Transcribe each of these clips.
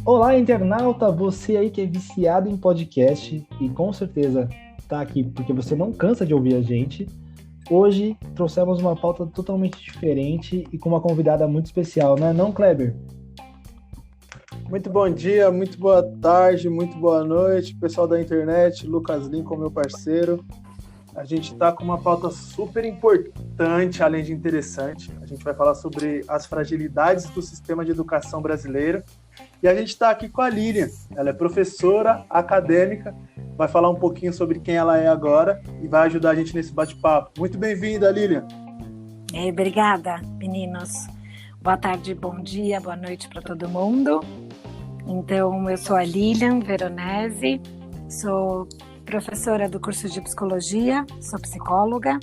Olá, internauta, você aí que é viciado em podcast e com certeza está aqui porque você não cansa de ouvir a gente. Hoje trouxemos uma pauta totalmente diferente e com uma convidada muito especial, não é não, Kleber? Muito bom dia, muito boa tarde, muito boa noite, pessoal da internet, Lucas Lincoln, meu parceiro. A gente está com uma pauta super importante, além de interessante. A gente vai falar sobre as fragilidades do sistema de educação brasileiro. E a gente está aqui com a Lilian. Ela é professora acadêmica, vai falar um pouquinho sobre quem ela é agora e vai ajudar a gente nesse bate-papo. Muito bem-vinda, Lilian. Obrigada, meninos. Boa tarde, bom dia, boa noite para todo mundo. Então, eu sou a Lilian Veronese, sou professora do curso de psicologia, sou psicóloga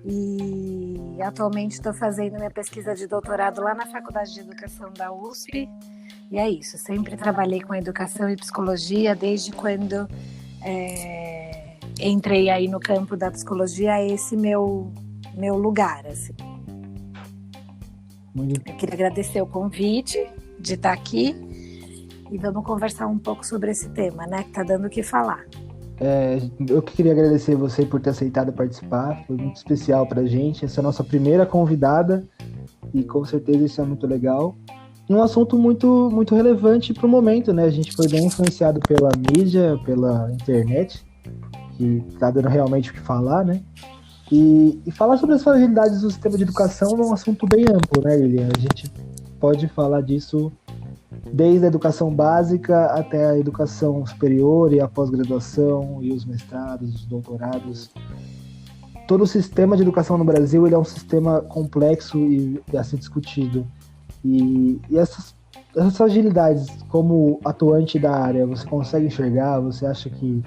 e atualmente estou fazendo minha pesquisa de doutorado lá na Faculdade de Educação da USP. E é isso, sempre trabalhei com educação e psicologia desde quando entrei aí no campo da psicologia, esse meu lugar, assim. Eu queria agradecer o convite de estar aqui e vamos conversar um pouco sobre esse tema, né, que está dando o que falar. Eu queria agradecer você por ter aceitado participar, foi muito especial para a gente, essa é a nossa primeira convidada e com certeza isso é muito legal. Um assunto muito, muito relevante para o momento, né? A gente foi bem influenciado pela mídia, pela internet, que está dando realmente o que falar, né? E falar sobre as fragilidades do sistema de educação é um assunto bem amplo, né, Lilian? A gente pode falar disso desde a educação básica até a educação superior e a pós-graduação e os mestrados, os doutorados. Todo o sistema de educação no Brasil ele é um sistema complexo e a ser discutido. E essas fragilidades, como atuante da área, você consegue enxergar? Você acha que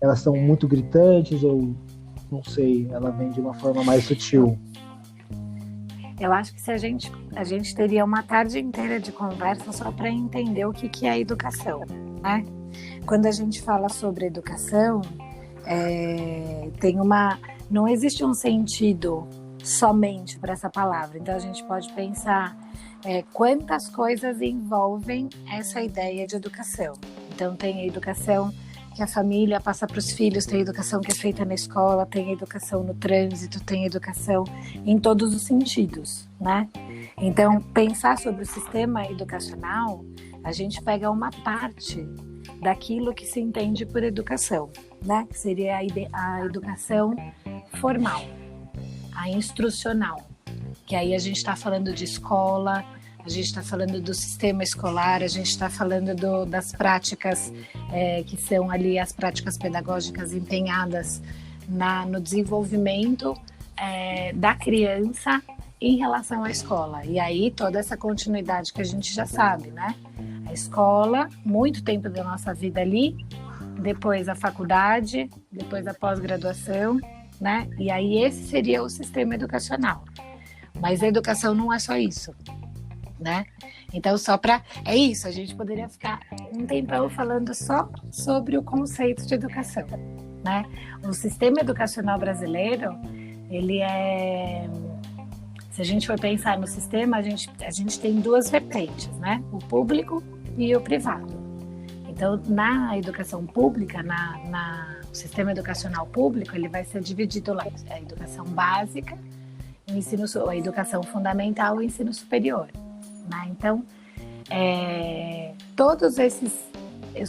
elas são muito gritantes ou, não sei, ela vem de uma forma mais sutil? Eu acho que se a gente teria uma tarde inteira de conversa só para entender o que é a educação, né? Quando a gente fala sobre educação, não existe um sentido somente para essa palavra. Então a gente pode pensar quantas coisas envolvem essa ideia de educação. Então tem a educação que a família passa para os filhos, tem a educação que é feita na escola, tem a educação no trânsito, tem a educação em todos os sentidos, né? Então, pensar sobre o sistema educacional, a gente pega uma parte daquilo que se entende por educação, né? Que seria a educação formal, a instrucional, que aí a gente está falando de escola, a gente está falando do sistema escolar, a gente está falando das práticas que são ali as práticas pedagógicas empenhadas no desenvolvimento da criança em relação à escola. E aí toda essa continuidade que a gente já sabe, né? A escola, muito tempo da nossa vida ali, depois a faculdade, depois a pós-graduação, né? E aí esse seria o sistema educacional. Mas a educação não é só isso, né? Então é isso, a gente poderia ficar um tempão falando só sobre o conceito de educação, né? O sistema educacional brasileiro, se a gente for pensar no sistema, a gente tem duas vertentes, né? O público e o privado. Então, na educação pública, no sistema educacional público, ele vai ser dividido lá, a educação básica, a educação fundamental e o ensino superior. Né? Então, todos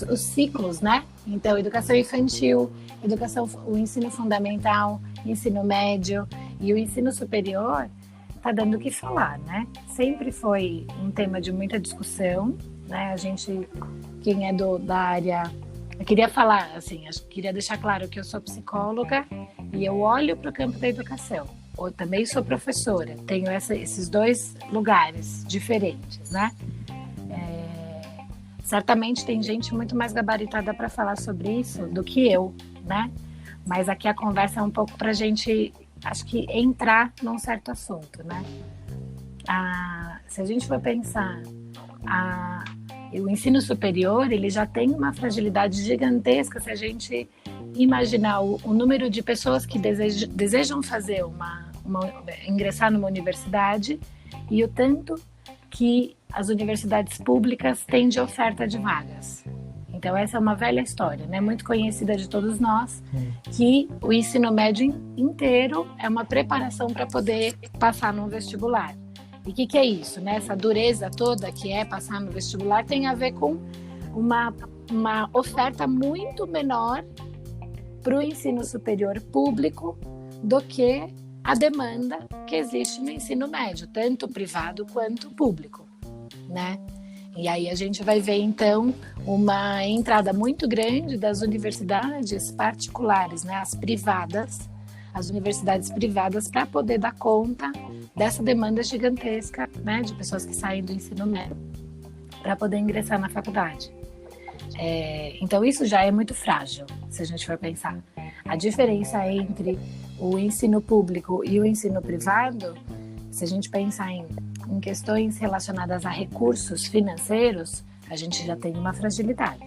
os ciclos, né? Então, educação infantil, o ensino fundamental, ensino médio e o ensino superior está dando o que falar, né? Sempre foi um tema de muita discussão, né? Quem é da área, eu queria falar, assim, queria deixar claro que eu sou psicóloga e eu olho para o campo da educação. Eu também sou professora, tenho esses dois lugares diferentes, né? Certamente tem gente muito mais gabaritada para falar sobre isso do que eu, né? Mas aqui a conversa é um pouco para a gente, acho que, entrar num certo assunto, né? Se a gente for pensar, o ensino superior, ele já tem uma fragilidade gigantesca se a gente imaginar o número de pessoas que desejam fazer ingressar numa universidade e o tanto que as universidades públicas têm de oferta de vagas. Então, essa é uma velha história, né? Muito conhecida de todos nós, que o ensino médio inteiro é uma preparação para poder passar no vestibular. E o que é isso, né? Essa dureza toda que é passar no vestibular tem a ver com uma oferta muito menor para o ensino superior público do que a demanda que existe no ensino médio, tanto privado quanto público, né? E aí a gente vai ver, então, uma entrada muito grande das universidades particulares, né? As universidades privadas, para poder dar conta dessa demanda gigantesca, né? De pessoas que saem do ensino médio para poder ingressar na faculdade. Então, isso já é muito frágil, se a gente for pensar. A diferença entre o ensino público e o ensino privado, se a gente pensar em questões relacionadas a recursos financeiros, a gente já tem uma fragilidade,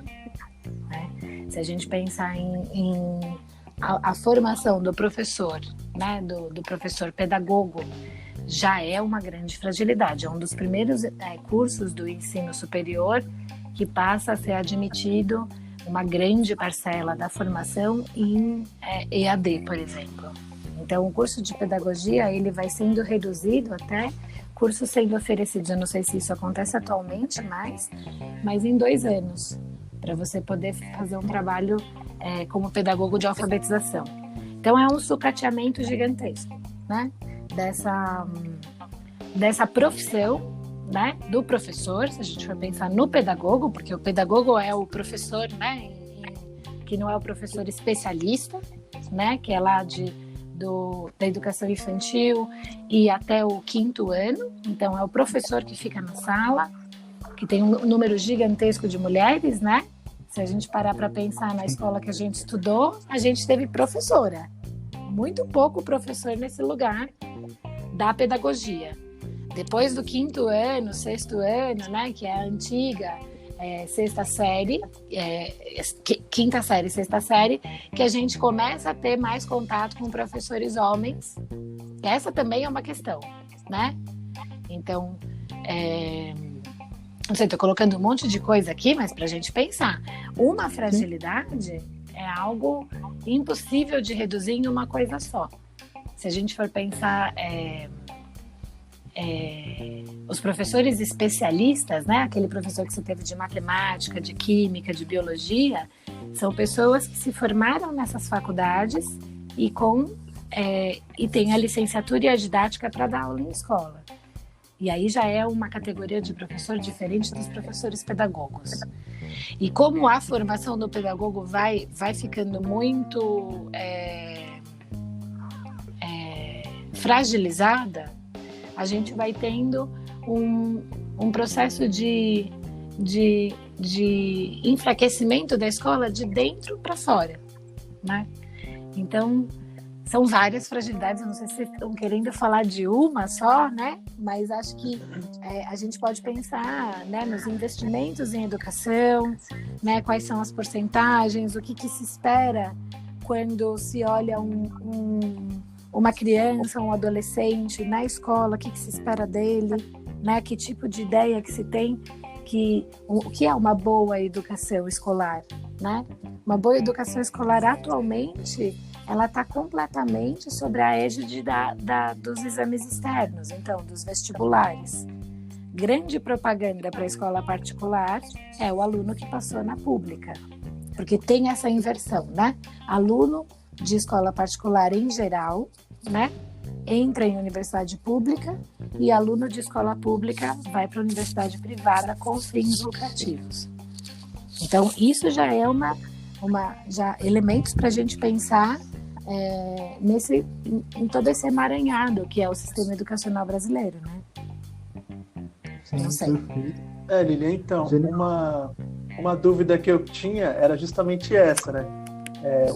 né? Se a gente pensar em a formação do professor, né, do professor pedagogo, já é uma grande fragilidade. É um dos primeiros cursos do ensino superior que passa a ser admitido uma grande parcela da formação em EAD, por exemplo. Então, o curso de pedagogia, ele vai sendo reduzido até cursos sendo oferecidos, eu não sei se isso acontece atualmente mas em 2 anos, para você poder fazer um trabalho como pedagogo de alfabetização. Então, é um sucateamento gigantesco, né? Dessa profissão, né, do professor, se a gente for pensar no pedagogo, porque o pedagogo é o professor, né, que não é o professor especialista, né, que é lá da educação infantil e até o 5º ano. Então é o professor que fica na sala, que tem um número gigantesco de mulheres, né? Se a gente parar para pensar na escola que a gente estudou, a gente teve professora, muito pouco professor nesse lugar da pedagogia. Depois do 5º ano, 6º ano, né, que é a antiga 6ª série, 5ª série, 6ª série, que a gente começa a ter mais contato com professores homens. Essa também é uma questão, né? Então, não sei, estou colocando um monte de coisa aqui, mas para a gente pensar. Uma fragilidade é algo impossível de reduzir em uma coisa só. Se a gente for pensar... os professores especialistas, né? Aquele professor que você teve de matemática, de química, de biologia, são pessoas que se formaram nessas faculdades e têm a licenciatura e a didática para dar aula em escola. E aí já é uma categoria de professor diferente dos professores pedagogos. E como a formação do pedagogo vai ficando muito fragilizada, a gente vai tendo um processo de enfraquecimento da escola de dentro para fora, né? Então, são várias fragilidades, eu não sei se vocês estão querendo falar de uma só, né? Mas acho que a gente pode pensar, né, nos investimentos em educação, né? Quais são as porcentagens, o que se espera quando se olha uma criança, um adolescente na escola, o que se espera dele, né? Que tipo de ideia que se tem, o que é uma boa educação escolar, né? Uma boa educação escolar atualmente, ela está completamente sobre a égide dos exames externos, então, dos vestibulares. Grande propaganda para a escola particular é o aluno que passou na pública, porque tem essa inversão, né? Aluno de escola particular em geral, né, entra em universidade pública e aluno de escola pública vai para a universidade privada com fins lucrativos. Então, isso já é já elementos para a gente pensar em todo esse emaranhado que é o sistema educacional brasileiro, né? Sim, não sei. Lilian, então, uma dúvida que eu tinha era justamente essa, né?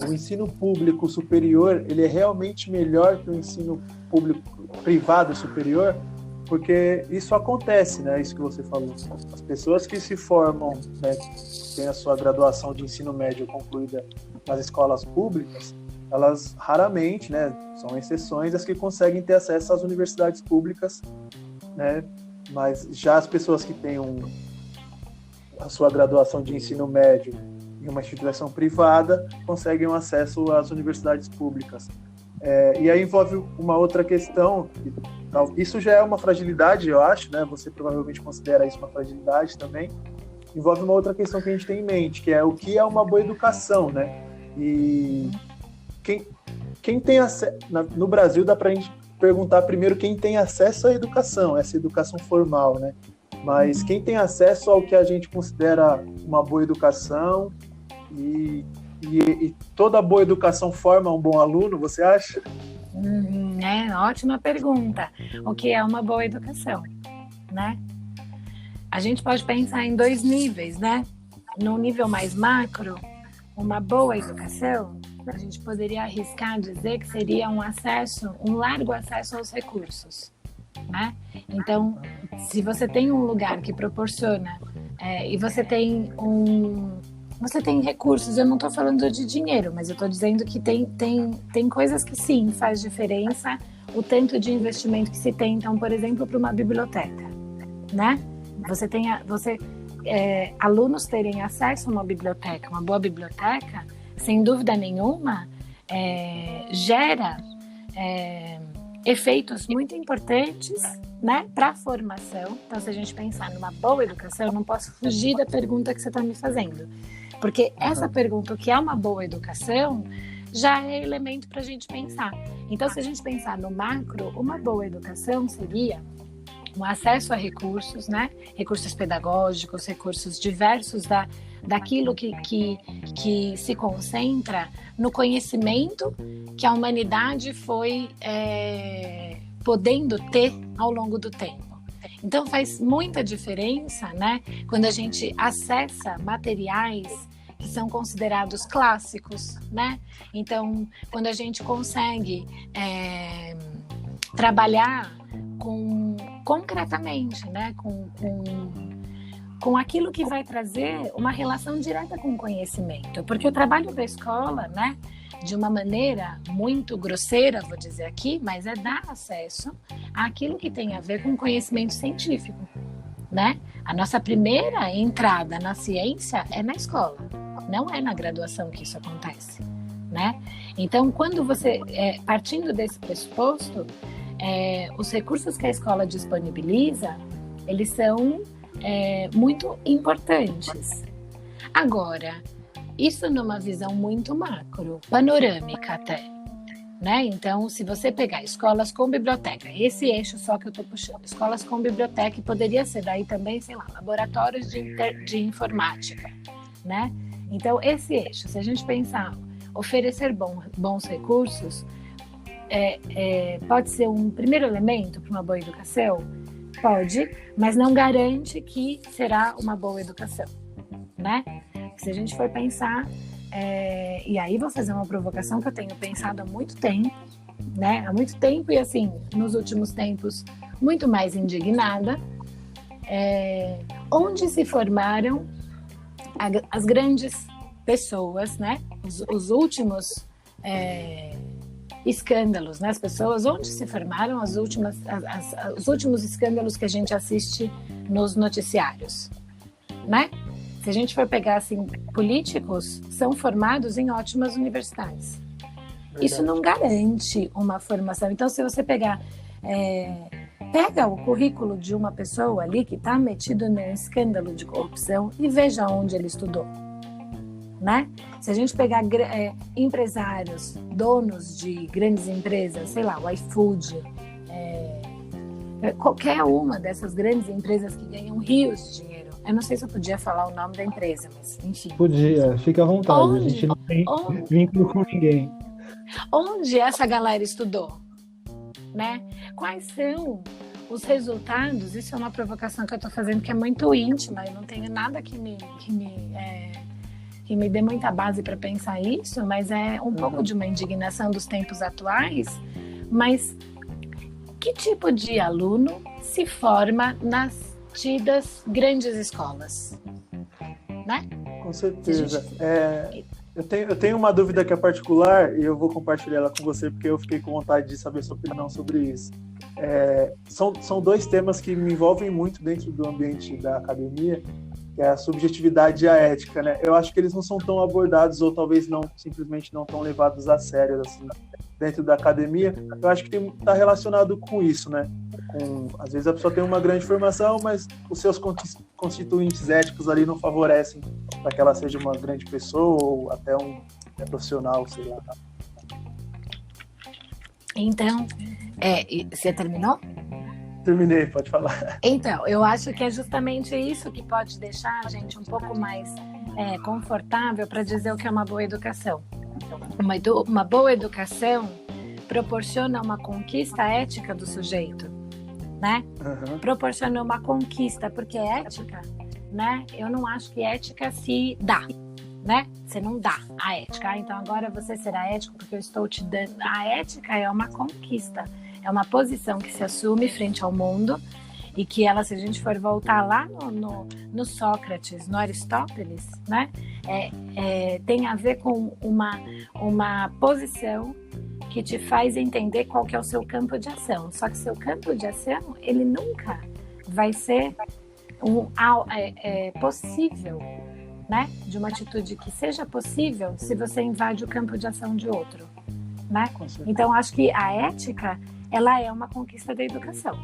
O ensino público superior, ele é realmente melhor que o ensino público privado superior? Porque isso acontece, né? Isso que você falou. As pessoas que se formam, né, têm a sua graduação de ensino médio concluída nas escolas públicas, elas raramente, né, são exceções as que conseguem ter acesso às universidades públicas, né, mas já as pessoas que têm a sua graduação de ensino médio em uma instituição privada conseguem um acesso às universidades públicas. E aí envolve uma outra questão, isso já é uma fragilidade, eu acho, né? Você provavelmente considera isso uma fragilidade também. Envolve uma outra questão que a gente tem em mente, que é o que é uma boa educação, né? E quem tem acesso... No Brasil dá para a gente perguntar primeiro quem tem acesso à educação, essa educação formal, né? Mas quem tem acesso ao que a gente considera uma boa educação e toda boa educação forma um bom aluno, você acha? Ótima pergunta. O que é uma boa educação, né? A gente pode pensar em 2 níveis, né? No nível mais macro, uma boa educação, a gente poderia arriscar dizer que seria um largo acesso aos recursos, né? Então, se você tem um lugar que proporciona e você tem recursos, eu não estou falando de dinheiro, mas eu estou dizendo que tem coisas que sim, faz diferença o tanto de investimento que se tem, então, por exemplo, para uma biblioteca, né? Alunos terem acesso a uma biblioteca, uma boa biblioteca, sem dúvida nenhuma, gera efeitos muito importantes, né, para a formação. Então, se a gente pensar numa boa educação, eu não posso fugir da pergunta que você está me fazendo, porque essa pergunta, o que é uma boa educação, já é elemento para a gente pensar. Então, se a gente pensar no macro, uma boa educação seria um acesso a recursos, né? Recursos pedagógicos, recursos diversos daquilo que se concentra no conhecimento que a humanidade foi podendo ter ao longo do tempo. Então faz muita diferença, né? Quando a gente acessa materiais que são considerados clássicos, né? Então, quando a gente consegue trabalhar concretamente, né? Com aquilo que vai trazer uma relação direta com o conhecimento. Porque o trabalho da escola, né, de uma maneira muito grosseira, vou dizer aqui, mas é dar acesso àquilo que tem a ver com conhecimento científico, né? A nossa primeira entrada na ciência é na escola, não é na graduação que isso acontece, né? Então, quando você, partindo desse pressuposto, os recursos que a escola disponibiliza, eles são muito importantes. Agora, isso numa visão muito macro, panorâmica até, né? Então, se você pegar escolas com biblioteca, esse eixo só que eu estou puxando, escolas com biblioteca, e poderia ser daí também, sei lá, laboratórios de informática, né? Então, esse eixo, se a gente pensar, oferecer bons recursos, pode ser um primeiro elemento para uma boa educação? Pode, mas não garante que será uma boa educação, né? Se a gente for pensar, e aí vou fazer uma provocação que eu tenho pensado há muito tempo, né? Há muito tempo e, assim, nos últimos tempos, muito mais indignada, onde se formaram as grandes pessoas, né? Os últimos escândalos, né? As pessoas onde se formaram os últimos escândalos que a gente assiste nos noticiários, né? Se a gente for pegar, assim, políticos são formados em ótimas universidades. Verdade. Isso não garante uma formação. Então, se você pega o currículo de uma pessoa ali que está metido num escândalo de corrupção e veja onde ele estudou, né? Se a gente pegar empresários, donos de grandes empresas, sei lá, o iFood, qualquer uma dessas grandes empresas que ganham rios de dinheiro. Eu não sei se eu podia falar o nome da empresa, mas enfim. Podia, fica à vontade, a gente não tem vínculo com ninguém. Onde essa galera estudou, né? Quais são os resultados? Isso é uma provocação que eu estou fazendo que é muito íntima, eu não tenho nada que me dê muita base para pensar isso, mas é um pouco de uma indignação dos tempos atuais. Mas que tipo de aluno se forma nas tidas grandes escolas, né? Com certeza. Eu tenho uma dúvida que é particular e eu vou compartilhar ela com você porque eu fiquei com vontade de saber sua opinião sobre isso. São dois temas que me envolvem muito dentro do ambiente da academia, que é a subjetividade e a ética, né? Eu acho que eles não são tão abordados ou talvez não simplesmente não tão levados a sério assim dentro da academia. Eu acho que está relacionado com isso, né? Às vezes a pessoa tem uma grande formação, mas os seus constituintes éticos ali não favorecem para que ela seja uma grande pessoa ou até um profissional, sei lá. Então, você terminou? Terminei, pode falar. Então, eu acho que é justamente isso que pode deixar a gente um pouco mais confortável para dizer o que é uma boa educação. Uma boa educação proporciona uma conquista ética do sujeito, né? Uhum. Proporciona uma conquista, porque ética, né? Eu não acho que ética se dá, né? Você não dá a ética. Então agora você será ético porque eu estou te dando. A ética é uma conquista, é uma posição que se assume frente ao mundo e que ela, se a gente for voltar lá no Sócrates, no Aristóteles, né? Tem a ver com uma posição que te faz entender qual que é o seu campo de ação. Só que seu campo de ação, ele nunca vai ser possível, né? De uma atitude que seja possível se você invade o campo de ação de outro, né? Então, acho que a ética, ela é uma conquista da educação.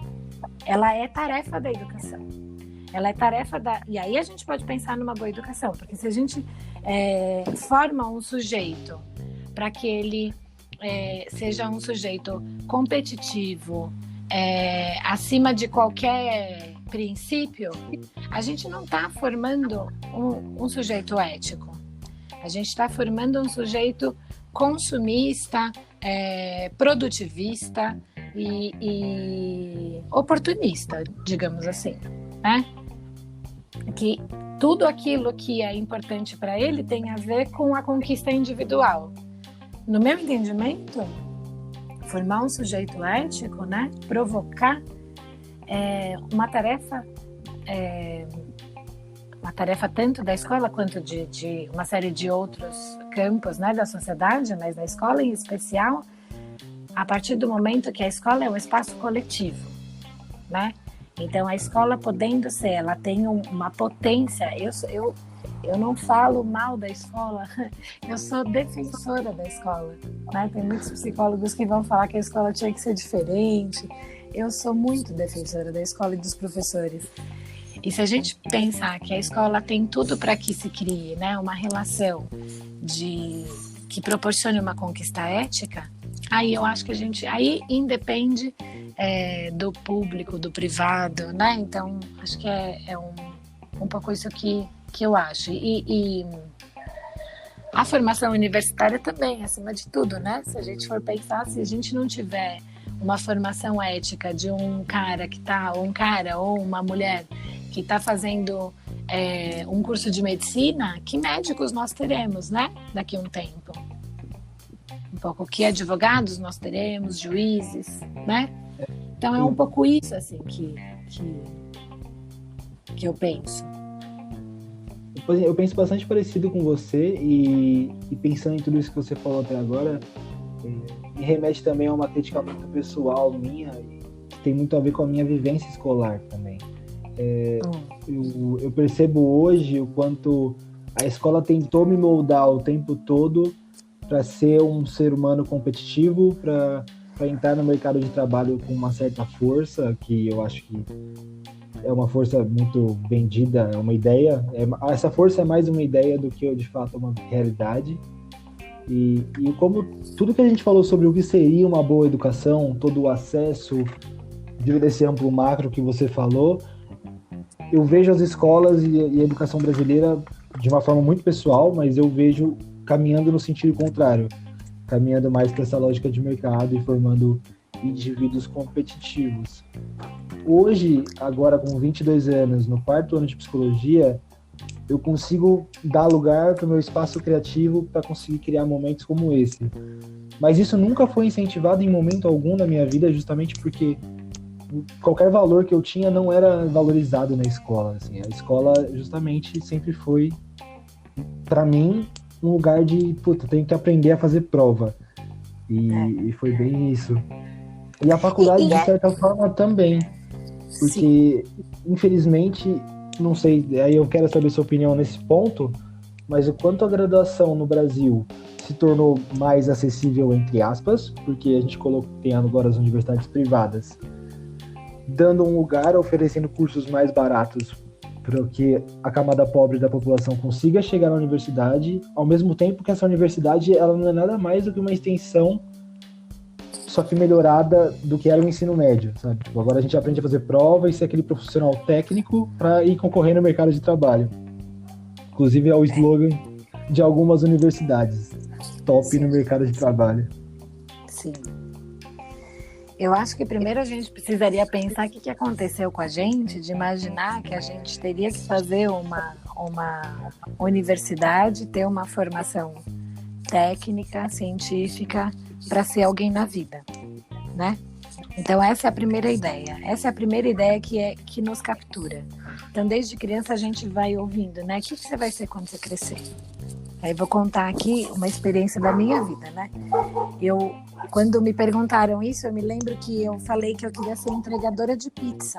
Ela é tarefa da educação. Ela é tarefa da... E aí a gente pode pensar numa boa educação, porque se a gente forma um sujeito para que ele seja um sujeito competitivo, acima de qualquer princípio, a gente não está formando um sujeito ético. A gente está formando um sujeito consumista, produtivista e oportunista, digamos assim, né? Que tudo aquilo que é importante para ele tem a ver com a conquista individual. No meu entendimento, formar um sujeito ético, né, provocar uma tarefa tanto da escola quanto de uma série de outros campos, né, da sociedade, mas da escola em especial, a partir do momento que a escola é um espaço coletivo, né? Então a escola podendo ser, ela tem uma potência. Eu não falo mal da escola, eu sou defensora da escola, né? Tem muitos psicólogos que vão falar que a escola tinha que ser diferente. Eu sou muito defensora da escola e dos professores. E se a gente pensar que a escola tem tudo para que se crie, né, uma relação que proporcione uma conquista ética, aí eu acho que aí independe do público, do privado, né? Então acho que é um pouco isso que eu acho. E a formação universitária também, acima de tudo, né? Se a gente for pensar, se a gente não tiver uma formação ética de um cara ou uma mulher que está fazendo um curso de medicina, que médicos nós teremos, né? Daqui a um tempo. Um pouco que advogados nós teremos, juízes, né? Então é um pouco isso, assim, que eu penso. Eu penso bastante parecido com você e pensando em tudo isso que você falou até agora, me remete também a uma crítica muito pessoal minha, que tem muito a ver com a minha vivência escolar também. Eu percebo hoje o quanto a escola tentou me moldar o tempo todo para ser um ser humano competitivo, para entrar no mercado de trabalho com uma certa força, que eu acho que é uma força muito vendida, é uma ideia. Essa força é mais uma ideia do que, de fato, uma realidade. E como tudo que a gente falou sobre o que seria uma boa educação, todo o acesso, devido a esse amplo macro que você falou, eu vejo as escolas e a educação brasileira de uma forma muito pessoal, mas eu vejo caminhando no sentido contrário, caminhando mais para essa lógica de mercado e formando indivíduos competitivos. Hoje, agora com 22 anos, no 4º ano de psicologia, eu consigo dar lugar para o meu espaço criativo para conseguir criar momentos como esse. Mas isso nunca foi incentivado em momento algum na minha vida, justamente porque qualquer valor que eu tinha não era valorizado na escola. Assim. A escola justamente sempre foi, para mim, um lugar de, puta, tem que aprender a fazer prova. E foi bem isso. E a faculdade, de certa forma, também. Porque, infelizmente, não sei, aí eu quero saber sua opinião nesse ponto, mas o quanto a graduação no Brasil se tornou mais acessível, entre aspas, porque a gente tem agora as universidades privadas, dando um lugar, oferecendo cursos mais baratos para que a camada pobre da população consiga chegar na universidade, ao mesmo tempo que essa universidade ela não é nada mais do que uma extensão, só que melhorada do que era o ensino médio, sabe? Tipo, agora a gente aprende a fazer prova e ser aquele profissional técnico para ir concorrer no mercado de trabalho. Inclusive é o slogan de algumas universidades. Top no mercado de trabalho. Sim. Eu acho que primeiro a gente precisaria pensar o que aconteceu com a gente, de imaginar que a gente teria que fazer uma universidade, ter uma formação técnica, científica, para ser alguém na vida, né? Então essa é a primeira ideia. Essa é a primeira ideia que nos captura. Então desde criança a gente vai ouvindo, né? O que você vai ser quando você crescer? Aí vou contar aqui uma experiência da minha vida, né? Quando me perguntaram isso, eu me lembro que eu falei que eu queria ser entregadora de pizza.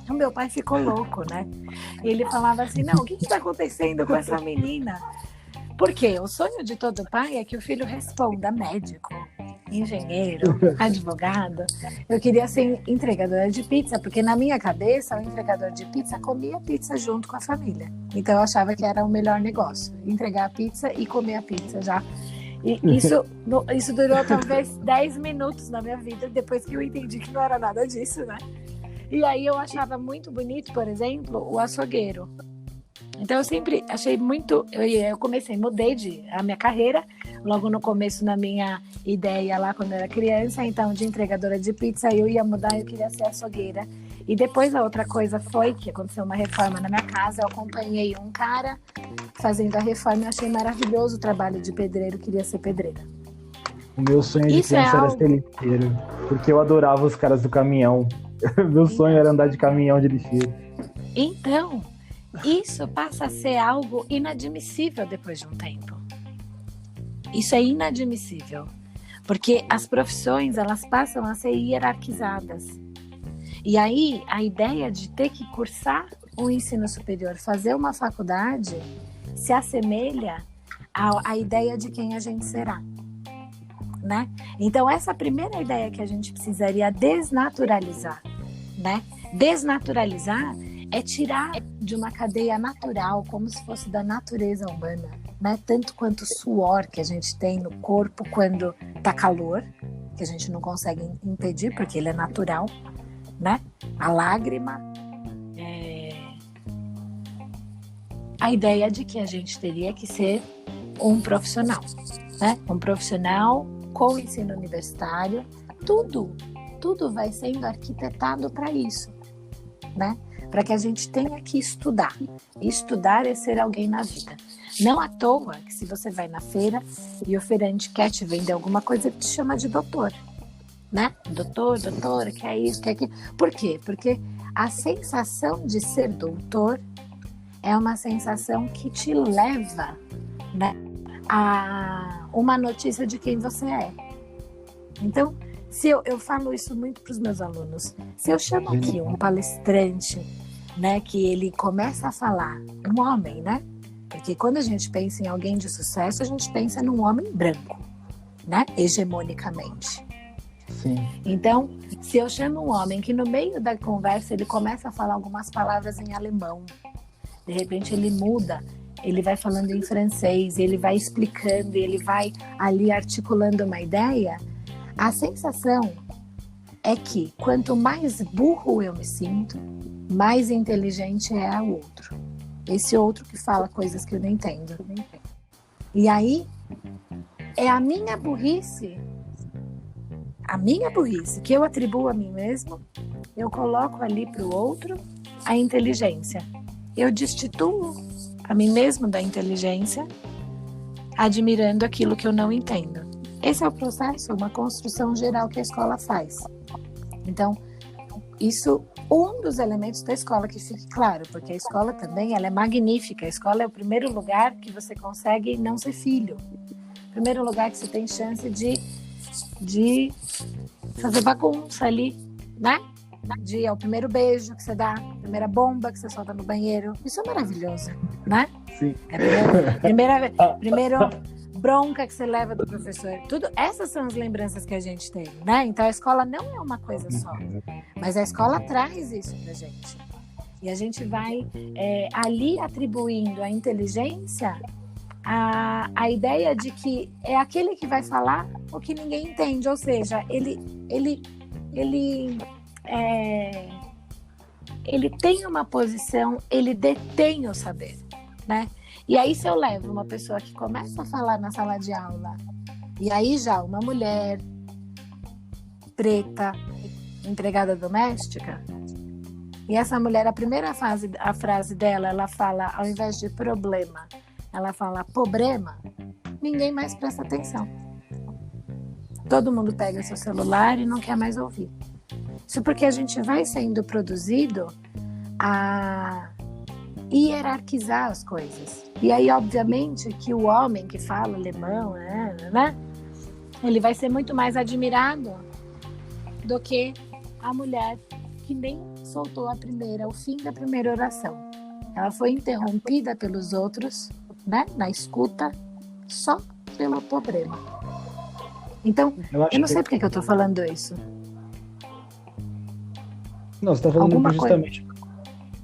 O meu pai ficou louco, né? Ele falava assim, não, o que está acontecendo com essa menina? Porque o sonho de todo pai é que o filho responda médico, engenheiro, advogado. Eu queria ser entregadora de pizza, porque na minha cabeça o entregador de pizza comia pizza junto com a família. Então eu achava que era o melhor negócio, entregar a pizza e comer a pizza já. E isso durou talvez 10 minutos na minha vida, depois que eu entendi que não era nada disso, né? E aí eu achava muito bonito, por exemplo, o açougueiro. Então eu sempre achei muito, mudei a minha carreira logo no começo, na minha ideia lá quando eu era criança, então de entregadora de pizza eu ia mudar, eu queria ser açougueira. E depois a outra coisa foi que aconteceu uma reforma na minha casa, eu acompanhei um cara fazendo a reforma, eu achei maravilhoso o trabalho de pedreiro, queria ser pedreira. O meu sonho de criança era ser lixeiro, porque eu adorava os caras do caminhão. Meu sonho era andar de caminhão de lixeiro. Então, isso passa a ser algo inadmissível depois de um tempo. Isso é inadmissível, porque as profissões elas passam a ser hierarquizadas. E aí a ideia de ter que cursar o ensino superior, fazer uma faculdade, se assemelha à ideia de quem a gente será, né? Então essa primeira ideia que a gente precisaria desnaturalizar, né? Desnaturalizar é tirar de uma cadeia natural, como se fosse da natureza humana, né? Tanto quanto o suor que a gente tem no corpo quando tá calor, que a gente não consegue impedir, porque ele é natural, né? A lágrima, a ideia de que a gente teria que ser um profissional, né? Um profissional com ensino universitário, tudo vai sendo arquitetado para isso, né? Para que a gente tenha que estudar. E estudar é ser alguém na vida. Não à toa que se você vai na feira e o feirante quer te vender alguma coisa, ele te chama de doutor, né? Doutor, doutora, quer isso, quer aquilo. Por quê? Porque a sensação de ser doutor é uma sensação que te leva, né, a uma notícia de quem você é. Então, se eu falo isso muito para os meus alunos, se eu chamo aqui um palestrante, né, que ele começa a falar, um homem, né? Porque quando a gente pensa em alguém de sucesso, a gente pensa num homem branco, né? Hegemonicamente. Sim. Então, se eu chamo um homem que no meio da conversa ele começa a falar algumas palavras em alemão, de repente ele muda, ele vai falando em francês, ele vai explicando, ele vai ali articulando uma ideia, a sensação é que quanto mais burro eu me sinto, mais inteligente é o outro. Esse outro que fala coisas que eu não entendo. E aí, é a minha burrice que eu atribuo a mim mesmo, eu coloco ali para o outro a inteligência. Eu destituo a mim mesmo da inteligência, admirando aquilo que eu não entendo. Esse é o processo, uma construção geral que a escola faz. Então, isso, um dos elementos da escola, que fique claro, porque a escola também ela é magnífica. A escola é o primeiro lugar que você consegue não ser filho. Primeiro lugar que você tem chance de fazer bagunça ali, né? É o primeiro beijo que você dá, a primeira bomba que você solta no banheiro. Isso é maravilhoso, né? Sim. Primeiro bronca que você leva do professor. Tudo, essas são as lembranças que a gente tem, né? Então a escola não é uma coisa só, mas a escola traz isso pra gente. E a gente vai ali atribuindo a inteligência a ideia de que é aquele que vai falar o que ninguém entende, ou seja, ele tem uma posição, ele detém o saber, né? E aí, se eu levo uma pessoa que começa a falar na sala de aula, e aí já uma mulher preta, empregada doméstica, e essa mulher, a primeira frase dela, ela fala, ao invés de problema, ela fala problema, ninguém mais presta atenção. Todo mundo pega seu celular e não quer mais ouvir. Isso porque a gente vai sendo produzido a hierarquizar as coisas. E aí, obviamente, que o homem que fala alemão, né, ele vai ser muito mais admirado do que a mulher que nem soltou o fim da primeira oração. Ela foi interrompida pelos outros, né, na escuta, só pelo problema. Então, eu não sei por que eu estou falando isso. Não, você está falando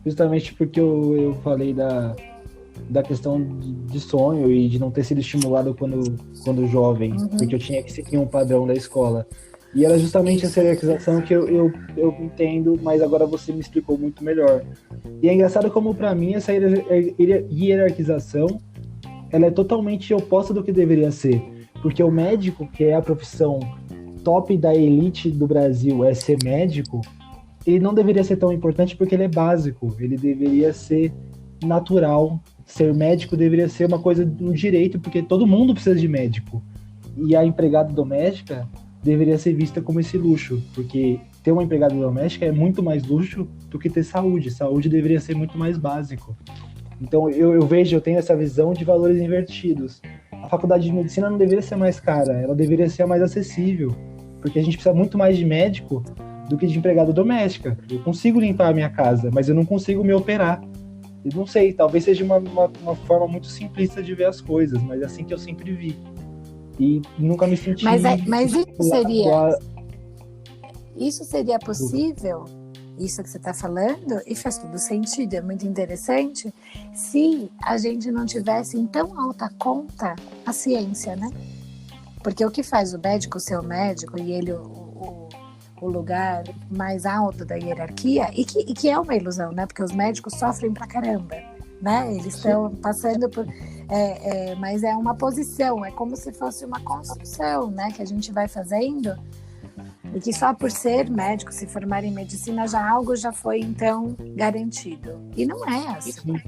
justamente porque eu falei da questão de sonho e de não ter sido estimulado quando jovem, porque eu tinha que seguir um padrão da escola. E era justamente essa hierarquização que eu entendo, mas agora você me explicou muito melhor. E é engraçado como, para mim, essa hierarquização ela é totalmente oposta do que deveria ser. Porque o médico, que é a profissão top da elite do Brasil, é ser médico, ele não deveria ser tão importante porque ele é básico. Ele deveria ser natural. Ser médico deveria ser uma coisa do direito, porque todo mundo precisa de médico. E a empregada doméstica deveria ser vista como esse luxo, porque ter uma empregada doméstica é muito mais luxo do que ter saúde. Saúde deveria ser muito mais básico. Então eu tenho essa visão de valores invertidos. A faculdade de medicina não deveria ser mais cara, ela deveria ser mais acessível, porque a gente precisa muito mais de médico do que de empregada doméstica. Eu consigo limpar a minha casa, mas eu não consigo me operar. Eu não sei, talvez seja uma forma muito simplista de ver as coisas, mas é assim que eu sempre vi. E nunca me senti... Mas isso seria possível, isso que você está falando, e faz todo sentido, é muito interessante, se a gente não tivesse em tão alta conta a ciência, né? Porque o que faz o médico ser o médico e ele o lugar mais alto da hierarquia, e que é uma ilusão, né? Porque os médicos sofrem pra caramba, né? Eles estão passando por... mas é uma posição, é como se fosse uma construção, né? Que a gente vai fazendo, e que só por ser médico, se formar em medicina, algo já foi, então, garantido. E não é assim.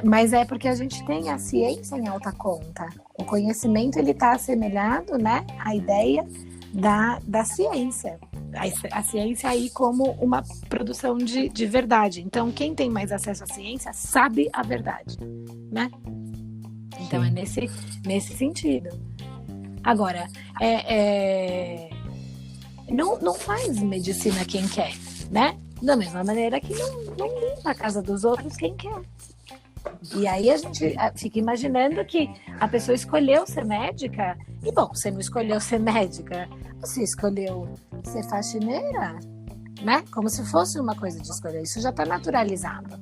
Mas é porque a gente tem a ciência em alta conta. O conhecimento, ele está assemelhado, né, à ideia da ciência. A ciência aí como uma produção de verdade. Então, quem tem mais acesso à ciência sabe a verdade, né? Então, é nesse sentido. Agora, não faz medicina quem quer, né? Da mesma maneira que não limpa a casa dos outros quem quer. E aí a gente fica imaginando que a pessoa escolheu ser médica, e bom, você não escolheu ser médica, você escolheu ser faxineira, né? Como se fosse uma coisa de escolher, isso já está naturalizado,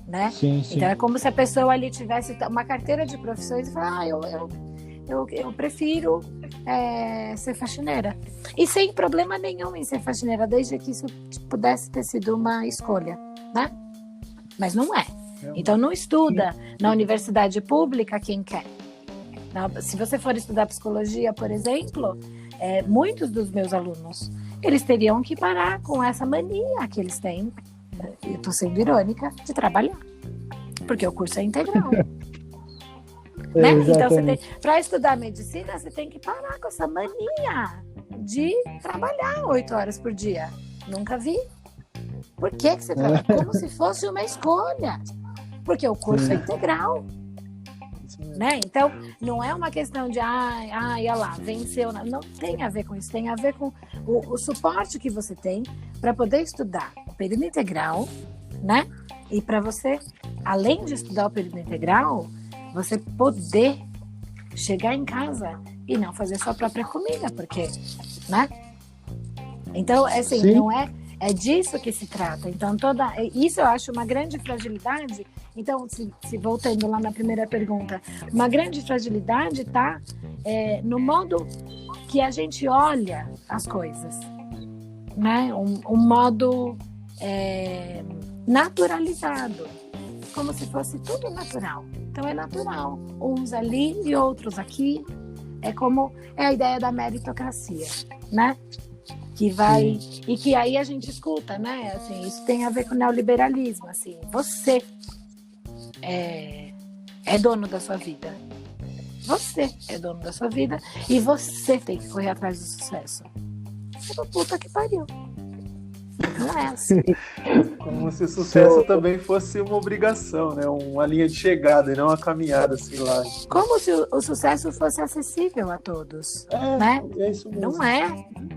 né? Sim. Então é como se a pessoa ali tivesse uma carteira de profissões e falar, eu prefiro ser faxineira. E sem problema nenhum em ser faxineira, desde que isso pudesse ter sido uma escolha, né? Mas não é. Então não estuda na universidade pública quem quer. Se você for estudar psicologia, por exemplo, muitos dos meus alunos, eles teriam que parar com essa mania que eles têm, eu estou sendo irônica, de trabalhar. Porque o curso é integral. Né? Então, para estudar medicina, você tem que parar com essa mania de trabalhar 8 horas por dia. Nunca vi. Por que você trabalha? Como se fosse uma escolha. Porque o curso é integral. Né? Então, não é uma questão de olha lá, venceu. Não tem a ver com isso. Tem a ver com o suporte que você tem para poder estudar o período integral, né? E para você, além de estudar o período integral, você poder chegar em casa e não fazer sua própria comida, porque, né? Então, assim, Sim. não é disso que se trata. Então, isso eu acho uma grande fragilidade. Então, se voltando lá na primeira pergunta, uma grande fragilidade está no modo que a gente olha as coisas, né? Um modo naturalizado, como se fosse tudo natural. Então, é natural. Uns ali e outros aqui. É a ideia da meritocracia, né? Que vai... Sim. E que aí a gente escuta, né? Assim, isso tem a ver com o neoliberalismo. Assim, você é dono da sua vida. Você é dono da sua vida e você tem que correr atrás do sucesso. Puta que pariu. Não é assim. Como se sucesso também fosse uma obrigação, né? Uma linha de chegada e não uma caminhada, sei lá. Como se o sucesso fosse acessível a todos, né? É isso mesmo.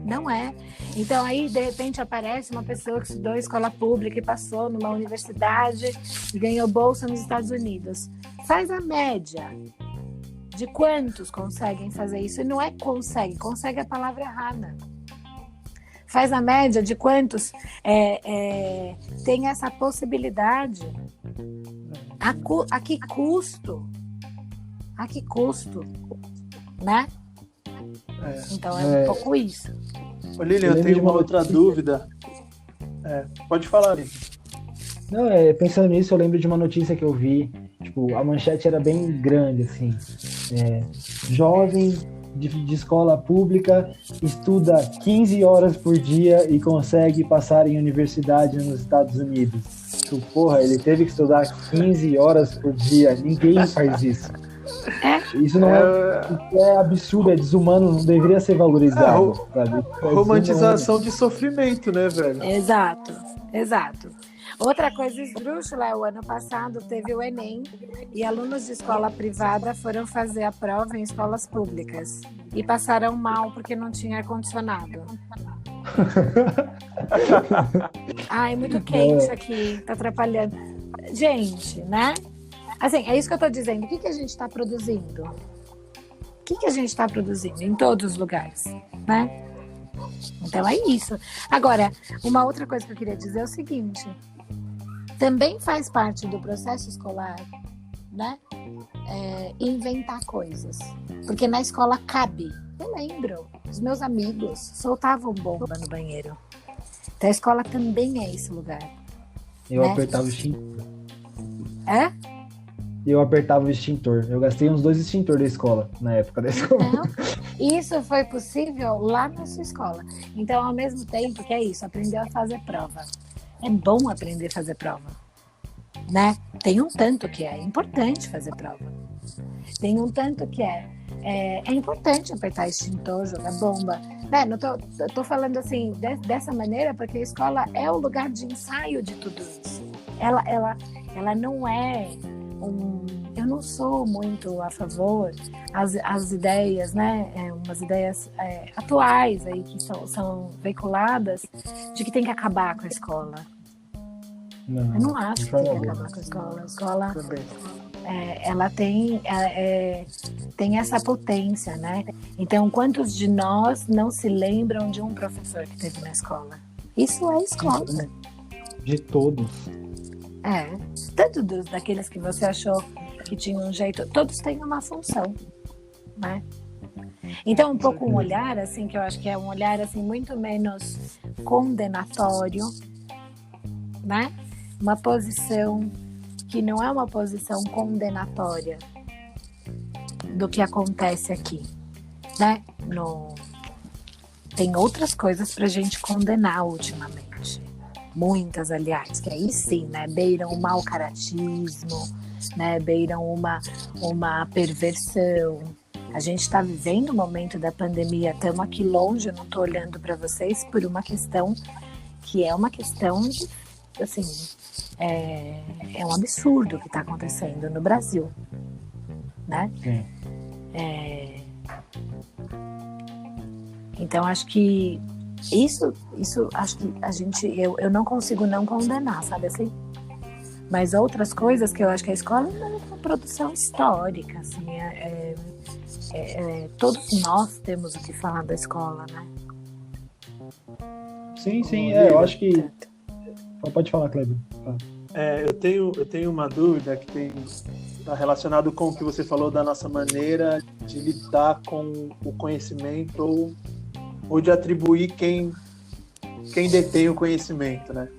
Não é. Então aí, de repente, aparece uma pessoa que estudou escola pública e passou numa universidade e ganhou bolsa nos Estados Unidos. Faz a média de quantos conseguem fazer isso. E não é consegue a palavra errada. Faz a média de quantos tem essa possibilidade. A que custo? A que custo? Né? Então é um pouco isso. Ô, Lilian, eu tenho uma outra dúvida. Pode falar, Lilian. Não, pensando nisso, eu lembro de uma notícia que eu vi. Tipo, a manchete era bem grande, assim. Jovem de escola pública estuda 15 horas por dia e consegue passar em universidade nos Estados Unidos. Tipo, porra, ele teve que estudar 15 horas por dia. Ninguém faz isso. Isso não é absurdo, é desumano, não deveria ser valorizado. Sabe? Romantização de sofrimento, né, velho? Exato. Outra coisa esdrúxula, o ano passado teve o Enem e alunos de escola privada foram fazer a prova em escolas públicas e passaram mal porque não tinha ar-condicionado. É muito quente aqui, tá atrapalhando. Gente, né? Assim, é isso que eu tô dizendo. O que a gente está produzindo? O que a gente está produzindo em todos os lugares, né? Então é isso. Agora, uma outra coisa que eu queria dizer é o seguinte. Também faz parte do processo escolar, né? Inventar coisas. Porque na escola cabe. Eu lembro, os meus amigos soltavam bomba no banheiro. Então a escola também é esse lugar. Eu apertava o extintor. Eu apertava o extintor. Eu gastei uns 2 extintores da escola, na época da escola. Não, isso foi possível lá na sua escola. Então, ao mesmo tempo que é isso, aprender a fazer prova. É bom aprender a fazer prova, né? Tem um tanto que é importante fazer prova. Tem um tanto que é importante apertar extintor, jogar bomba. Né? Eu tô falando assim, dessa maneira, porque a escola é o lugar de ensaio de tudo isso. Ela não é eu não sou muito a favor as ideias, né? Umas ideias atuais aí que são veiculadas de que tem que acabar com a escola. Eu não acho que tem que acabar com a escola. A escola ela tem essa potência, né? Então, quantos de nós não se lembram de um professor que teve na escola? Isso é escola. De todos. Tanto daqueles que você achou que tinham um jeito, todos têm uma função, né? Então, um pouco um olhar, assim, que eu acho que é um olhar, assim, muito menos condenatório, né? Uma posição que não é uma posição condenatória do que acontece aqui, né? Tem outras coisas pra gente condenar ultimamente. Muitas, aliás, que aí sim, né? Beiram o mau caratismo, né? Beiram uma perversão. A gente está vivendo o momento da pandemia, estamos aqui longe, eu não estou olhando para vocês por uma questão que é uma questão assim, é um absurdo o que está acontecendo no Brasil, né? Sim. Então, acho que isso acho que eu não consigo não condenar, sabe assim? Mas outras coisas que eu acho que a escola é uma produção histórica, assim, todos nós temos o que falar da escola, né? Sim, eu acho que... Pode falar, Kleber. Eu tenho uma dúvida que está relacionado com o que você falou da nossa maneira de lidar com o conhecimento ou de atribuir quem detém o conhecimento, né?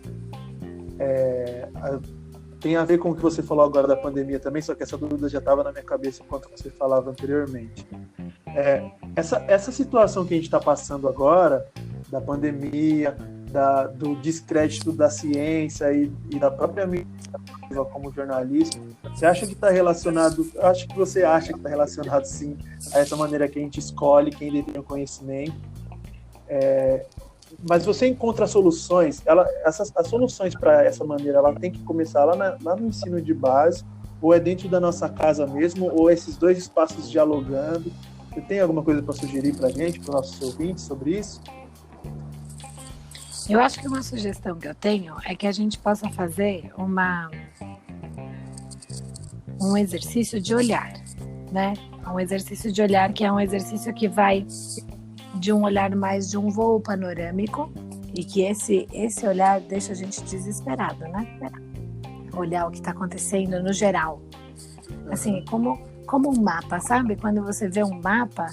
Tem a ver com o que você falou agora da pandemia também, só que essa dúvida já estava na minha cabeça enquanto você falava anteriormente. Essa situação que a gente está passando agora, da pandemia, do descrédito da ciência e da própria mídia como jornalista, você acha que está relacionado, acho que você acha que está relacionado sim a essa maneira que a gente escolhe quem detém o conhecimento, mas você encontra soluções, as soluções para essa maneira, ela tem que começar lá no ensino de base, ou é dentro da nossa casa mesmo, ou esses dois espaços dialogando? Você tem alguma coisa para sugerir para a gente, para os nossos ouvintes sobre isso? Eu acho que uma sugestão que eu tenho é que a gente possa fazer um exercício de olhar, né? Um exercício de olhar que é um exercício que vai de um olhar mais de um voo panorâmico e que esse olhar deixa a gente desesperado, né? Olhar o que está acontecendo no geral. Assim, como um mapa, sabe? Quando você vê um mapa,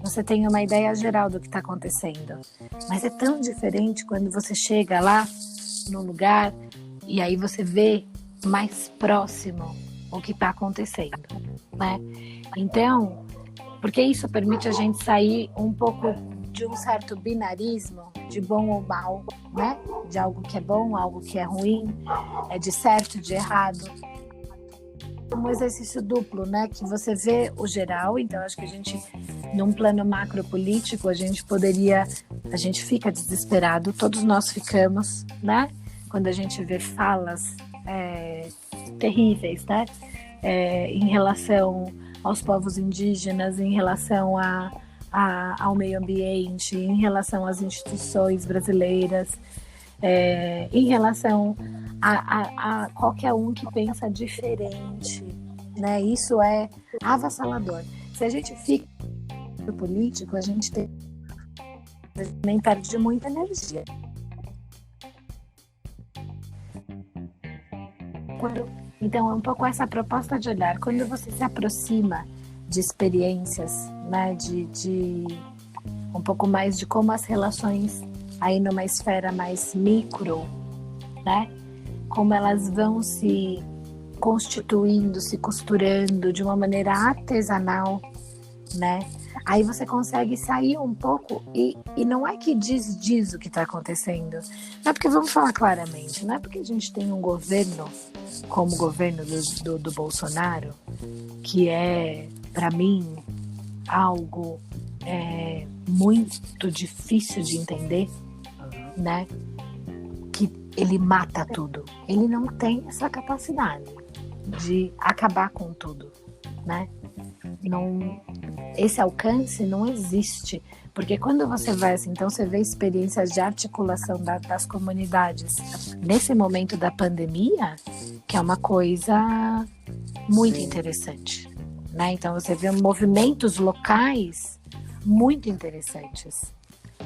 você tem uma ideia geral do que está acontecendo. Mas é tão diferente quando você chega lá no lugar e aí você vê mais próximo o que está acontecendo, né? Então, porque isso permite a gente sair um pouco de um certo binarismo de bom ou mal, né? De algo que é bom, algo que é ruim, de certo, de errado. Um exercício duplo, né? Que você vê o geral, então acho que a gente, num plano macropolítico, a gente fica desesperado, todos nós ficamos, né? Quando a gente vê falas terríveis, né? Em relação aos povos indígenas, em relação ao meio ambiente, em relação às instituições brasileiras, em relação a qualquer um que pensa diferente, né? Isso é avassalador. Se a gente fica no político, a gente nem perde muita energia. Então, é um pouco essa proposta de olhar. Quando você se aproxima de experiências, né, de um pouco mais de como as relações aí numa esfera mais micro, né, como elas vão se constituindo, se costurando de uma maneira artesanal, né, aí você consegue sair um pouco e não é que diz o que está acontecendo, não é porque, vamos falar claramente, não é porque a gente tem um governo como o governo do Bolsonaro, que é, para mim, algo muito difícil de entender, né? Que ele mata tudo. Ele não tem essa capacidade de acabar com tudo, né? Não, esse alcance não existe. Porque quando você vai assim, então você vê experiências de articulação das comunidades nesse momento da pandemia, que é uma coisa muito interessante, né? Então você vê movimentos locais muito interessantes,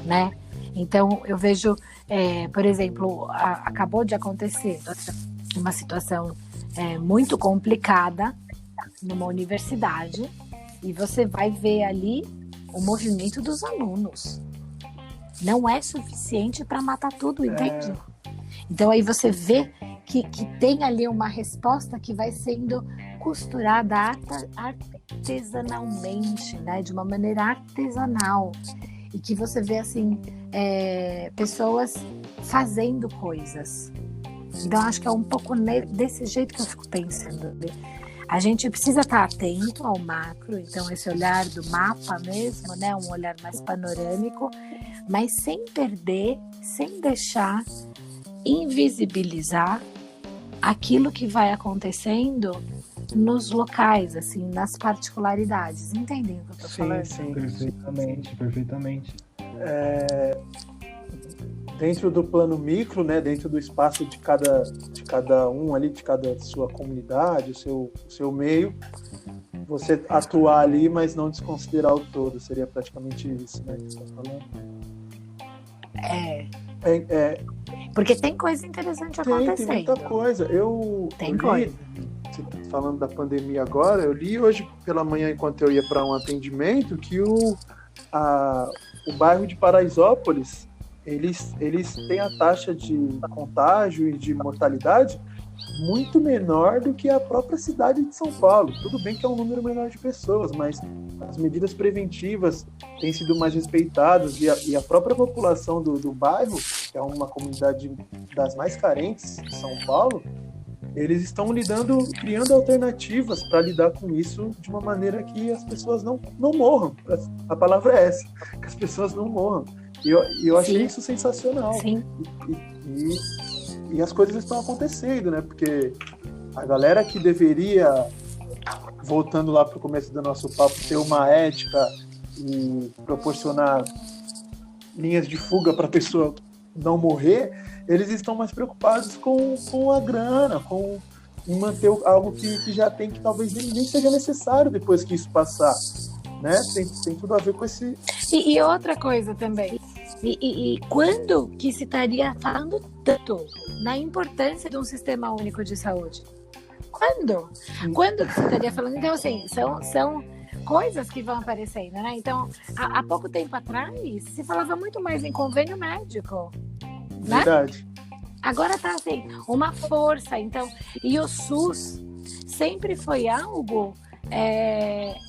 né? Então eu vejo, por exemplo, acabou de acontecer uma situação muito complicada numa universidade e você vai ver ali o movimento dos alunos. Não é suficiente para matar tudo, entende? Então aí você vê que tem ali uma resposta que vai sendo costurada artesanalmente, né? De uma maneira artesanal. E que você vê assim, pessoas fazendo coisas. Então acho que é um pouco desse jeito que eu fico pensando. A gente precisa estar atento ao macro, então esse olhar do mapa mesmo, né, um olhar mais panorâmico, mas sem perder, sem deixar invisibilizar aquilo que vai acontecendo nos locais, assim, nas particularidades. Entendem o que eu estou falando? Sim. Perfeitamente. Dentro do plano micro, né, dentro do espaço de cada um ali, de cada sua comunidade, o seu meio, você atuar ali, mas não desconsiderar o todo. Seria praticamente isso, né, que você está falando? Porque tem coisa interessante acontecendo. Tem muita coisa. Eu li, falando da pandemia agora, eu li hoje pela manhã, enquanto eu ia para um atendimento, que o bairro de Paraisópolis, eles têm a taxa de contágio e de mortalidade muito menor do que a própria cidade de São Paulo. Tudo bem que é um número menor de pessoas, mas as medidas preventivas têm sido mais respeitadas e a própria população do bairro, que é uma comunidade das mais carentes de São Paulo, eles estão criando alternativas para lidar com isso de uma maneira que as pessoas não morram. A palavra é essa, que as pessoas não morram. E eu achei isso sensacional. Sim. E as coisas estão acontecendo, né? Porque a galera que deveria, voltando lá para o começo do nosso papo, ter uma ética e proporcionar linhas de fuga para a pessoa não morrer, eles estão mais preocupados com a grana, em manter algo que já tem, que talvez nem seja necessário depois que isso passar. Né? Tem tudo a ver com esse... E outra coisa também, e quando que se estaria falando tanto na importância de um sistema único de saúde? Quando? Quando que se estaria falando? Então, assim, são coisas que vão aparecendo, né? Então, há pouco tempo atrás, se falava muito mais em convênio médico, né? Verdade. Agora tá, assim, uma força, então, e o SUS sempre foi algo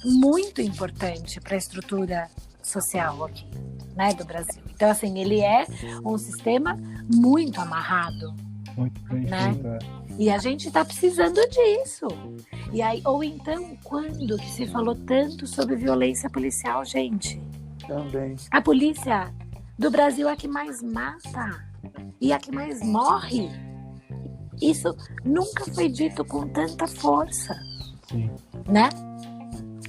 muito importante para a estrutura social aqui, né, do Brasil. Então, assim, ele é um sistema muito amarrado, Muito bem, né? E a gente está precisando disso. E aí, ou então, quando que se falou tanto sobre violência policial, gente? Também. A polícia do Brasil é a que mais mata e a que mais morre. Isso nunca foi dito com tanta força. Sim. Né?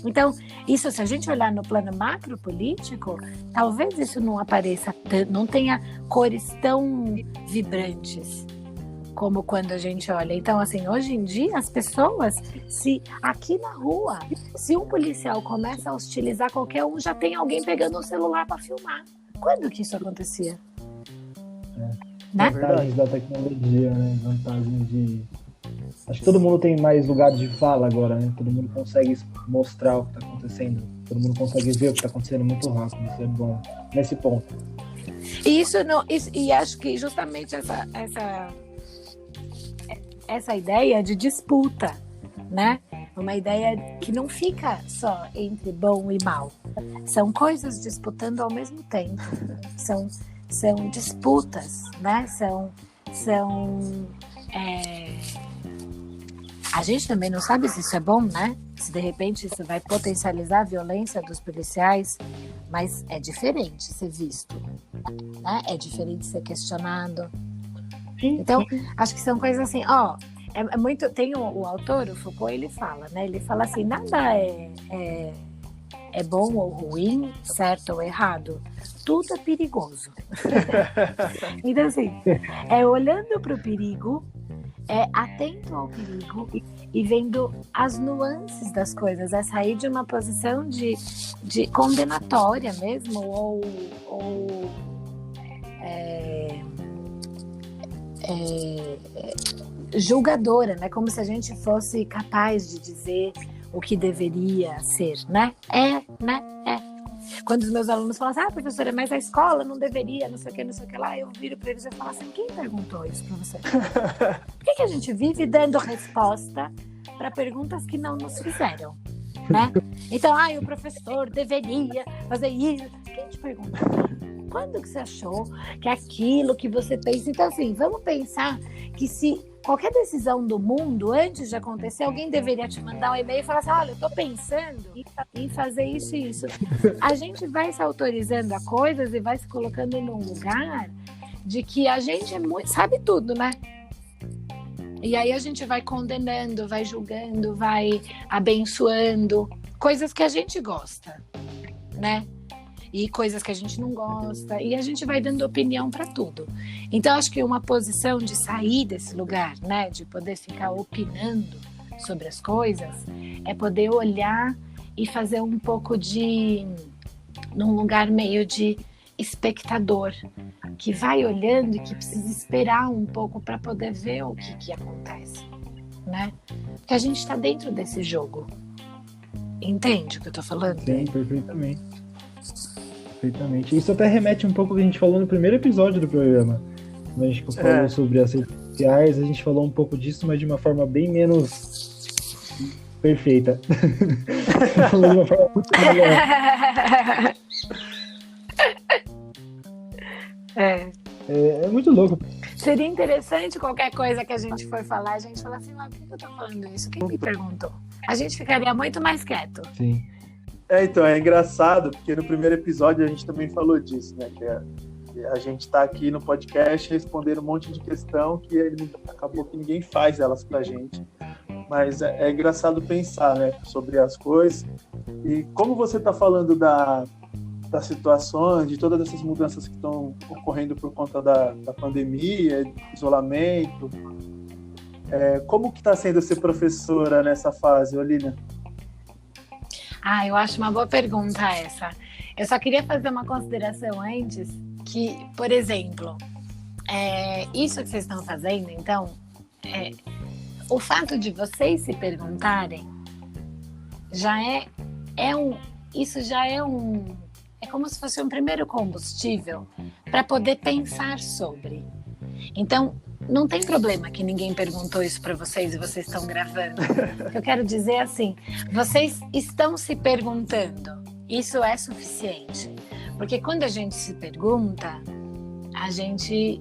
Então, isso, se a gente olhar no plano macro político, talvez isso não apareça tanto, não tenha cores tão vibrantes como quando a gente olha. Então, assim, hoje em dia, as pessoas, se aqui na rua, se um policial começa a hostilizar qualquer um, já tem alguém pegando um celular para filmar. Quando que isso acontecia? Né? Vantagens da tecnologia, né? Vantagens de... Acho que todo mundo tem mais lugares de fala agora, né? Todo mundo consegue mostrar o que está acontecendo. Todo mundo consegue ver o que está acontecendo muito rápido. Isso é bom nesse ponto. E acho que justamente essa ideia de disputa, né? Uma ideia que não fica só entre bom e mal. São coisas disputando ao mesmo tempo. São disputas, né? A gente também não sabe se isso é bom, né? Se de repente isso vai potencializar a violência dos policiais, mas é diferente ser visto, né? É diferente ser questionado. Então, acho que são coisas assim, é muito... Tem o autor, o Foucault, ele fala, né? Ele fala assim, nada é bom ou ruim, certo ou errado. Tudo é perigoso. Então, assim, olhando para o perigo, atento ao perigo e vendo as nuances das coisas, é sair de uma posição de condenatória mesmo, ou julgadora, né? Como se a gente fosse capaz de dizer o que deveria ser, né? Quando os meus alunos falam assim, professora, mas a escola não deveria, não sei o que lá, eu viro para eles e falo assim, quem perguntou isso para você? Por que a gente vive dando resposta para perguntas que não nos fizeram, né? Então, o professor deveria fazer isso. Quem te perguntou? Quando que você achou que aquilo que você pensa... Então, assim, vamos pensar que se qualquer decisão do mundo, antes de acontecer, alguém deveria te mandar um e-mail e falar assim, olha, eu tô pensando em fazer isso e isso. A gente vai se autorizando a coisas e vai se colocando num lugar de que a gente sabe tudo, né? E aí a gente vai condenando, vai julgando, vai abençoando coisas que a gente gosta, né? E coisas que a gente não gosta, e a gente vai dando opinião para tudo. Então, acho que uma posição de sair desse lugar, né, de poder ficar opinando sobre as coisas, é poder olhar e fazer um pouco num lugar meio de espectador, que vai olhando e que precisa esperar um pouco para poder ver o que acontece, né? Porque a gente está dentro desse jogo. Entende o que eu tô falando? Sim, perfeitamente. Perfeitamente. Isso até remete um pouco ao que a gente falou no primeiro episódio do programa. Quando a gente falou sobre as redes sociais, a gente falou um pouco disso, mas de uma forma bem menos perfeita. Falou de uma forma muito melhor. É muito louco. Seria interessante qualquer coisa que a gente for falar, a gente falar assim, mas por que eu tô falando isso? Quem me perguntou? A gente ficaria muito mais quieto. Sim. Então, é engraçado, porque no primeiro episódio a gente também falou disso, né? Que a gente tá aqui no podcast respondendo um monte de questão que acabou que ninguém faz elas pra gente. Mas é engraçado pensar, né, sobre as coisas. E como você tá falando das situações, de todas essas mudanças que estão ocorrendo por conta da pandemia, isolamento, como que tá sendo ser professora nessa fase, Olívia? Eu acho uma boa pergunta essa. Eu só queria fazer uma consideração antes, que, por exemplo, isso que vocês estão fazendo, então, o fato de vocês se perguntarem é como se fosse um primeiro combustível para poder pensar sobre. Então, não tem problema que ninguém perguntou isso para vocês e vocês estão gravando. O que eu quero dizer é assim, vocês estão se perguntando. Isso é suficiente. Porque quando a gente se pergunta, a gente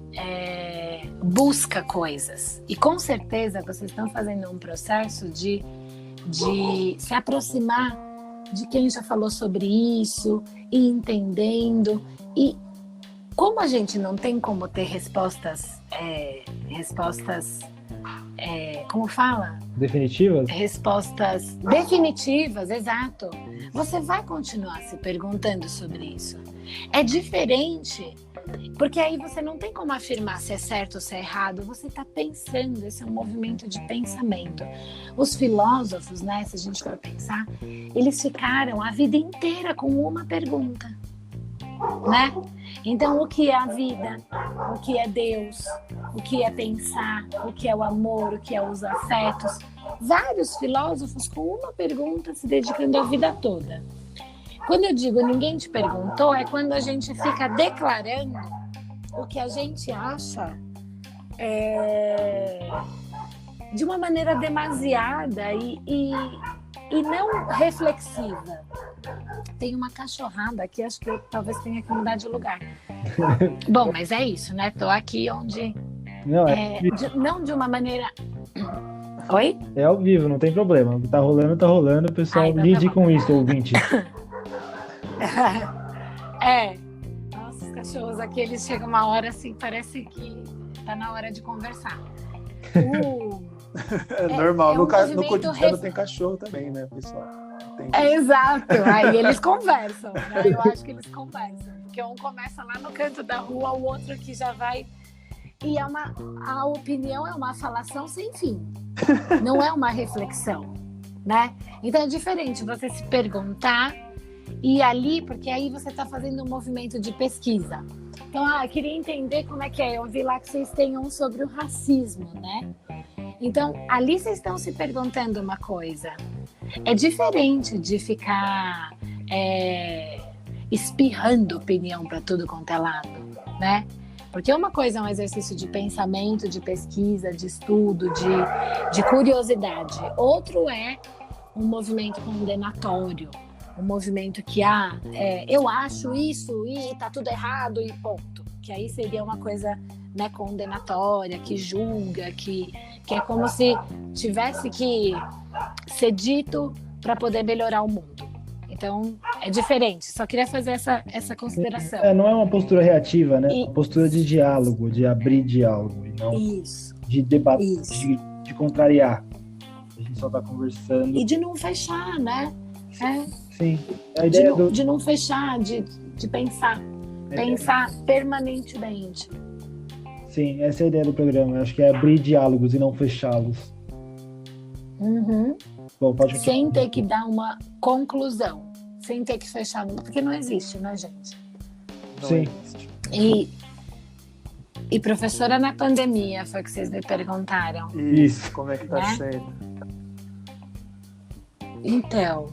busca coisas. E com certeza vocês estão fazendo um processo de se aproximar de quem já falou sobre isso, e entendendo. E como a gente não tem como ter respostas, como fala? Definitivas? Respostas definitivas, exato. Você vai continuar se perguntando sobre isso. É diferente, porque aí você não tem como afirmar se é certo ou se é errado. Você está pensando, esse é um movimento de pensamento. Os filósofos, né, se a gente for pensar, eles ficaram a vida inteira com uma pergunta, né? Então, o que é a vida? O que é Deus? O que é pensar? O que é o amor? O que é os afetos? Vários filósofos com uma pergunta se dedicando a vida toda. Quando eu digo ninguém te perguntou, é quando a gente fica declarando o que a gente acha de uma maneira demasiada e não reflexiva. Tem uma cachorrada aqui, acho que eu talvez tenha que mudar de lugar. Bom, mas é isso, né? Tô aqui onde... Não de uma maneira... Oi? É ao vivo, não tem problema. Tá rolando, o pessoal lide com isso, ouvinte. Nossa, os cachorros aqui, eles chegam uma hora assim, parece que tá na hora de conversar. Normal, no cotidiano tem cachorro também, né, pessoal? Exato, aí eles conversam, né? Eu acho que eles conversam, porque um começa lá no canto da rua, o outro aqui já vai, e a opinião é uma falação sem fim, não é uma reflexão, né? Então é diferente você se perguntar e ali, porque aí você está fazendo um movimento de pesquisa. Então, eu queria entender como é que é. Eu vi lá que vocês têm um sobre o racismo, né? Então, ali vocês estão se perguntando uma coisa. É diferente de ficar espirrando opinião para tudo quanto é lado, né? Porque uma coisa é um exercício de pensamento, de pesquisa, de estudo, de curiosidade. Outro é um movimento condenatório. Um movimento que eu acho isso e tá tudo errado e ponto. Que aí seria uma coisa, né, condenatória, que julga, que é como se tivesse que ser dito para poder melhorar o mundo. Então, é diferente. Só queria fazer essa consideração. Não é uma postura reativa, né? É uma postura de diálogo, de abrir diálogo, e não de debater, de contrariar. A gente só está conversando. E de não fechar, né? Sim. A ideia de não fechar, de pensar. Pensar permanentemente. Sim, essa é a ideia do programa. Eu acho que é abrir diálogos e não fechá-los. Uhum. Bom, pode sem ter que dar uma conclusão. Sem ter que fechar. Porque não existe, né, gente? Sim. E professora na pandemia, foi o que vocês me perguntaram. Isso, como é que tá né? sendo? Então,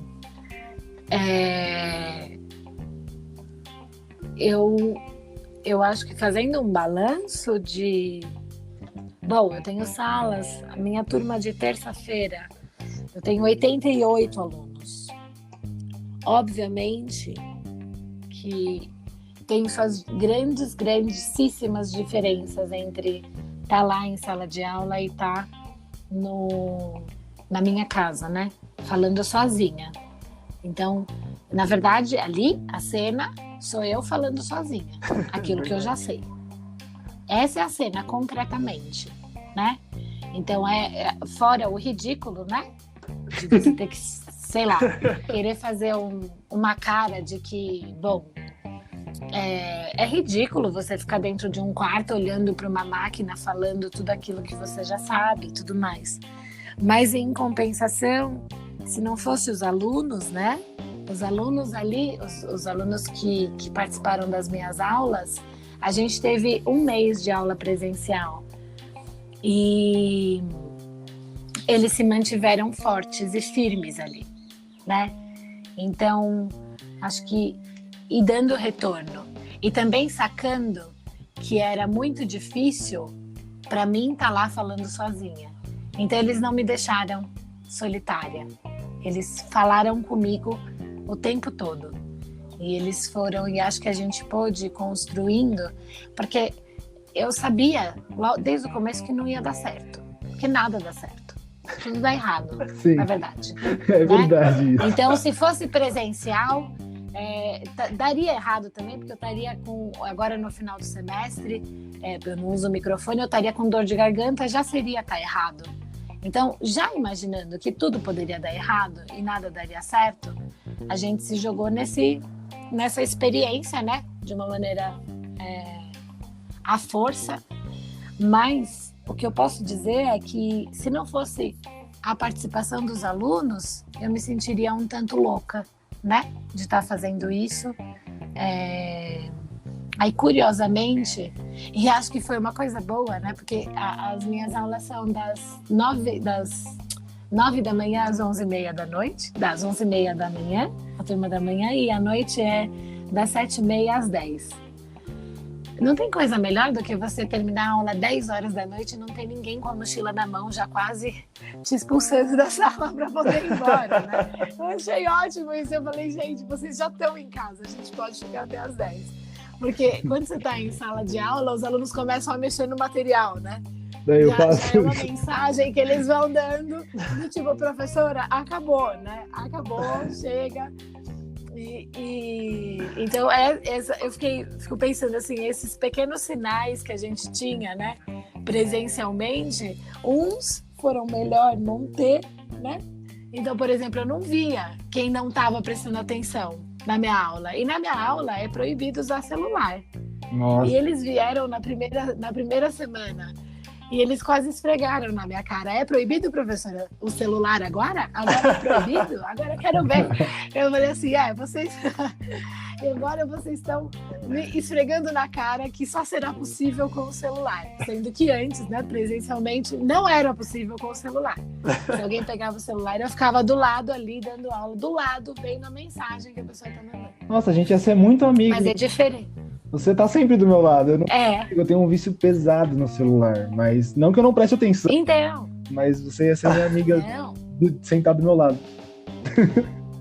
eu acho que fazendo um balanço de... Bom, eu tenho salas, a minha turma de terça-feira, eu tenho 88 alunos. Obviamente que tem suas grandíssimas diferenças entre estar lá em sala de aula e estar na minha casa, né? Falando sozinha. Então, na verdade, ali, a cena, sou eu falando sozinha. Aquilo que eu já sei. Essa é a cena, concretamente, né? Então, fora o ridículo, né? De você ter que, sei lá, querer fazer uma cara de que, bom... É ridículo você ficar dentro de um quarto olhando para uma máquina, falando tudo aquilo que você já sabe e tudo mais. Mas, em compensação, se não fosse os alunos, né? Os alunos ali, os alunos que participaram das minhas aulas, a gente teve 1 mês de aula presencial. E eles se mantiveram fortes e firmes ali, né? Então, acho que... E dando retorno. E também sacando que era muito difícil para mim estar lá falando sozinha. Então, eles não me deixaram solitária. Eles falaram comigo o tempo todo. E eles foram, e acho que a gente pôde ir construindo, porque eu sabia desde o começo que não ia dar certo. Porque nada dá certo. Tudo dá errado, Sim. na verdade. É verdade isso. Então, se fosse presencial... daria errado também, porque eu estaria agora no final do semestre, eu não uso o microfone, eu estaria com dor de garganta, já seria estar errado. Então, já imaginando que tudo poderia dar errado e nada daria certo, a gente se jogou nessa experiência, né? De uma maneira à força. Mas o que eu posso dizer é que se não fosse a participação dos alunos, eu me sentiria um tanto louca, né, de estar fazendo isso. Aí, curiosamente, e acho que foi uma coisa boa, né, porque as minhas aulas são das 9 da manhã às 11h30 da noite, das 11h30 da manhã, a turma da manhã, e à noite é das 7h30 às 10h. Não tem coisa melhor do que você terminar a aula 10 horas da noite e não ter ninguém com a mochila na mão, já quase te expulsando da sala para poder ir embora, né? Eu achei ótimo isso. Eu falei, gente, vocês já estão em casa, a gente pode ficar até às 10. Porque quando você está em sala de aula, os alunos começam a mexer no material, né? Daí eu já passo é uma mensagem que eles vão dando, do tipo, professora, acabou, né? Acabou, chega... Então, eu fico pensando assim, esses pequenos sinais que a gente tinha, né, presencialmente, uns foram melhor não ter, né? Então, por exemplo, eu não via quem não estava prestando atenção na minha aula. E na minha aula é proibido usar celular. Nossa. E eles vieram na primeira semana. E eles quase esfregaram na minha cara. É proibido, professora, o celular agora? Agora é proibido? Agora eu quero ver. Eu falei assim, vocês... E agora vocês estão me esfregando na cara que só será possível com o celular. Sendo que antes, né, presencialmente, não era possível com o celular. Se alguém pegava o celular, eu ficava do lado ali, dando aula. Do lado, vendo a mensagem que a pessoa está mandando. Nossa, a gente ia ser muito amigo. Mas é diferente. Você tá sempre do meu lado. Eu tenho um vício pesado no celular, mas não que eu não preste atenção. Então. Mas você ia ser minha amiga sentada do meu lado.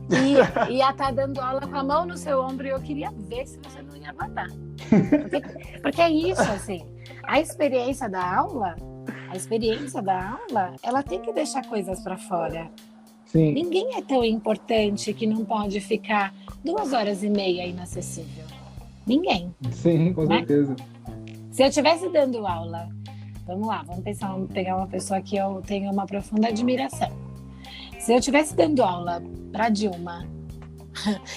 E ia estar dando aula com a mão no seu ombro e eu queria ver se você não ia matar. Porque é isso, assim. A experiência da aula, ela tem que deixar coisas para fora. Sim. Ninguém é tão importante que não pode ficar 2 horas e meia inacessível. Ninguém. Sim, com né? certeza. Se eu estivesse dando aula, vamos lá, vamos pegar uma pessoa que eu tenho uma profunda admiração. Se eu estivesse dando aula para Dilma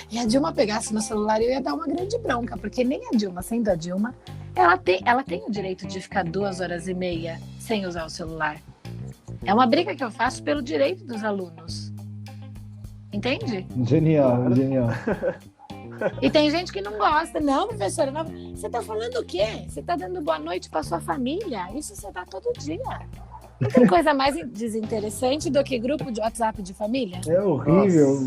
e a Dilma pegasse no celular, eu ia dar uma grande bronca, porque nem a Dilma, sendo a Dilma, ela tem o direito de ficar 2 horas e meia sem usar o celular. É uma briga que eu faço pelo direito dos alunos. Entende? Genial, genial. E tem gente que não gosta. Não, professora, não. Você está falando o quê? Você está dando boa noite para sua família? Isso você dá todo dia. Não tem coisa mais desinteressante do que grupo de WhatsApp de família? É horrível.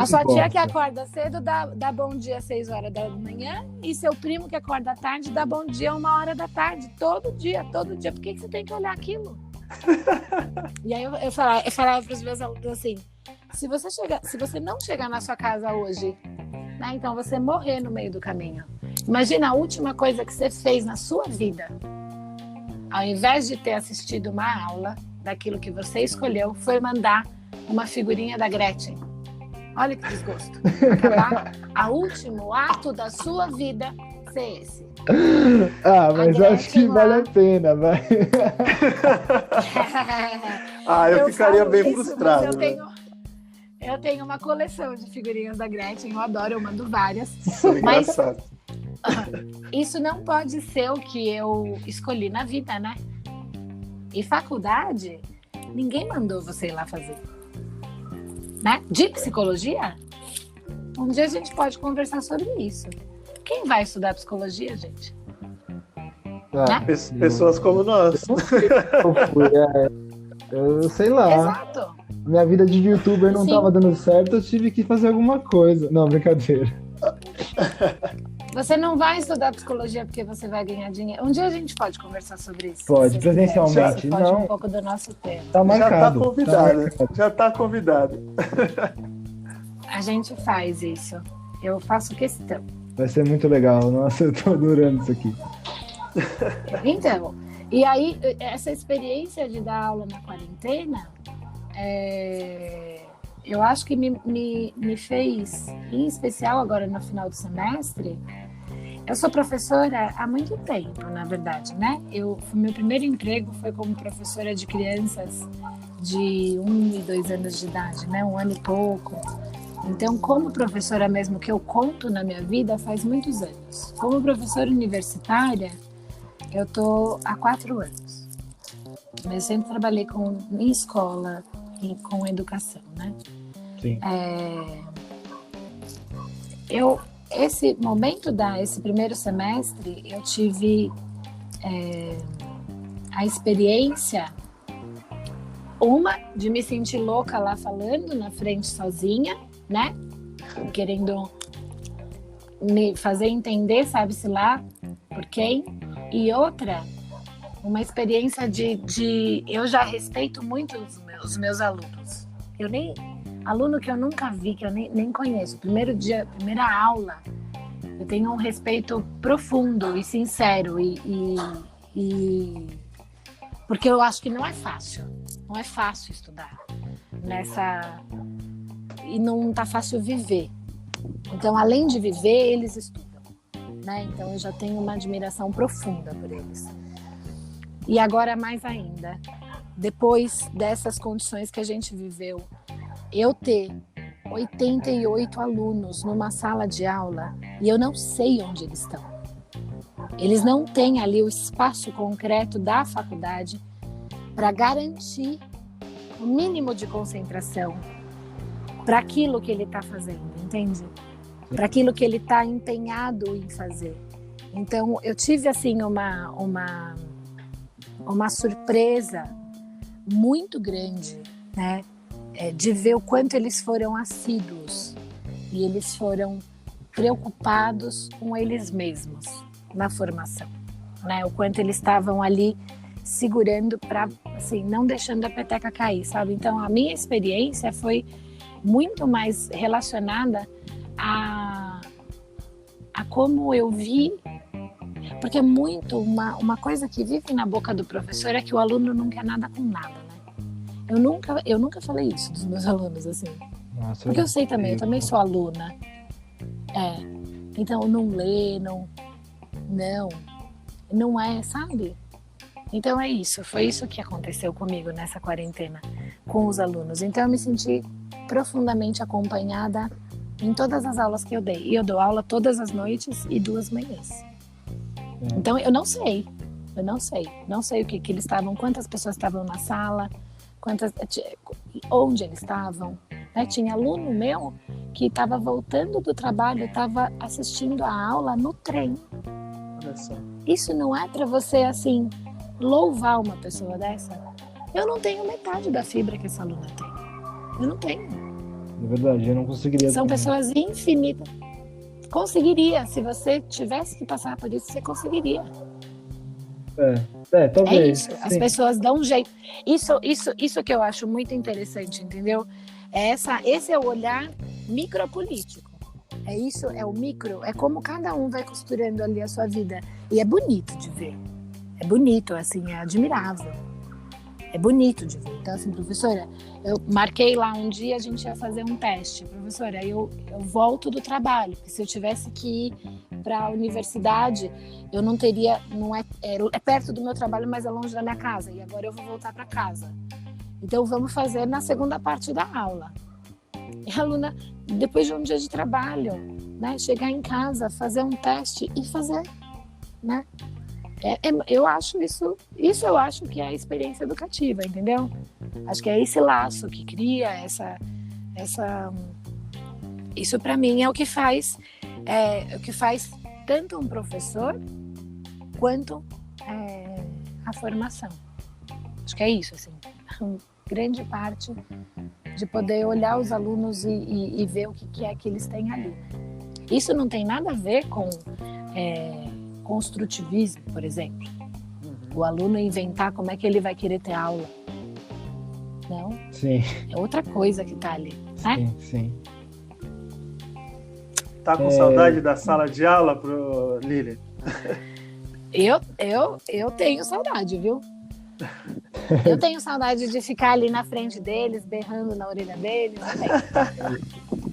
A sua tia que acorda cedo dá bom dia às 6 horas da manhã e seu primo que acorda à tarde dá bom dia às 1 hora da tarde. Todo dia. Por que você tem que olhar aquilo? E aí eu falava para os meus alunos assim, se você não chegar na sua casa hoje, né, então você morrer no meio do caminho. Imagina a última coisa que você fez na sua vida. Ao invés de ter assistido uma aula daquilo que você escolheu, foi mandar uma figurinha da Gretchen. Olha que desgosto. Acabar o último ato da sua vida ser esse. Ah, mas acho que vale a pena, vai. Eu ficaria bem frustrado. Eu tenho uma coleção de figurinhas da Gretchen, eu adoro, eu mando várias. Mas isso não pode ser o que eu escolhi na vida, né? E faculdade, ninguém mandou você ir lá fazer. Né? De psicologia? Um dia a gente pode conversar sobre isso. Quem vai estudar psicologia, gente? Ah, né? Pessoas como nós. Eu sei lá. Exato. Minha vida de youtuber não Sim. tava dando certo, eu tive que fazer alguma coisa. Não, brincadeira. Você não vai estudar psicologia porque você vai ganhar dinheiro. Um dia a gente pode conversar sobre isso. Pode, se presencialmente, quiser. Pode não. um pouco do nosso tempo. Tá marcado. Já tá convidado. A gente faz isso. Eu faço questão. Vai ser muito legal. Nossa, eu tô adorando isso aqui. Então, e aí, essa experiência de dar aula na quarentena, eu acho que me fez, em especial agora no final do semestre, eu sou professora há muito tempo, na verdade, né? Meu primeiro emprego foi como professora de crianças de 1 e 2 anos de idade, né? 1 ano e pouco. Então, como professora mesmo, que eu conto na minha vida faz muitos anos. Como professora universitária, eu estou há 4 anos. Mas eu sempre trabalhei em escola e com educação, né? Sim. Esse momento esse primeiro semestre, eu tive a experiência, de me sentir louca lá falando na frente sozinha, né? Querendo me fazer entender, sabe-se lá por quem. E outra, uma experiência de eu já respeito muito os meus alunos. Aluno que eu nunca vi, que eu nem conheço. Primeiro dia, primeira aula, eu tenho um respeito profundo e sincero porque eu acho que não é fácil estudar e não tá fácil viver. Então, além de viver, eles estudam, né? Então, eu já tenho uma admiração profunda por eles. E agora mais ainda, depois dessas condições que a gente viveu, eu ter 88 alunos numa sala de aula e eu não sei onde eles estão. Eles não têm ali o espaço concreto da faculdade para garantir o mínimo de concentração para aquilo que ele está fazendo, entende? Para aquilo que ele está empenhado em fazer. Então, eu tive assim uma surpresa muito grande, né? De ver o quanto eles foram assíduos e eles foram preocupados com eles mesmos na formação, né? O quanto eles estavam ali segurando para, assim, não deixando a peteca cair, sabe? Então, a minha experiência foi muito mais relacionada a como eu vi, porque é muito uma coisa que vive na boca do professor é que o aluno não quer nada com nada, né? Eu nunca falei isso dos meus alunos, assim. Nossa, Porque eu sei também, eu também sou aluna. Então não lê, não é, sabe? Então é isso, foi isso que aconteceu comigo nessa quarentena, com os alunos. Então eu me senti profundamente acompanhada em todas as aulas que eu dei. E eu dou aula todas as noites e 2 manhãs. Então eu não sei o que eles estavam, quantas pessoas estavam na sala, onde eles estavam. Né? Tinha aluno meu que estava voltando do trabalho, estava assistindo a aula no trem. Olha só. Isso não é para você, assim, louvar uma pessoa dessa? Eu não tenho metade da fibra que essa aluna tem. Eu não tenho. É verdade, eu não conseguiria. São pessoas infinitas. Conseguiria, se você tivesse que passar por isso, você conseguiria. Talvez. É isso, as sim. pessoas dão um jeito. Isso que eu acho muito interessante, entendeu? Esse é o olhar micropolítico. É isso, é o micro, é como cada um vai costurando ali a sua vida. E é bonito de ver. É bonito, assim, é admirável. É bonito de ver. Então, assim, professora, eu marquei lá um dia, a gente ia fazer um teste. Professora, eu volto do trabalho, porque se eu tivesse que ir para a universidade, eu não teria, é perto do meu trabalho, mas é longe da minha casa. E agora eu vou voltar para casa. Então, vamos fazer na segunda parte da aula. E a aluna, depois de um dia de trabalho, né, chegar em casa, fazer um teste e fazer, né? Eu acho isso eu acho que é a experiência educativa, entendeu? Acho que é esse laço que cria isso para mim é o que faz tanto um professor quanto a formação. Acho que é isso, assim, grande parte de poder olhar os alunos e ver o que é que eles têm ali. Isso não tem nada a ver com construtivismo, por exemplo. O aluno inventar como é que ele vai querer ter aula. Não? Sim. É outra coisa que tá ali, né? Sim. Tá com saudade da sala de aula, Lili? Eu tenho saudade, viu? Eu tenho saudade de ficar ali na frente deles, berrando na orelha deles.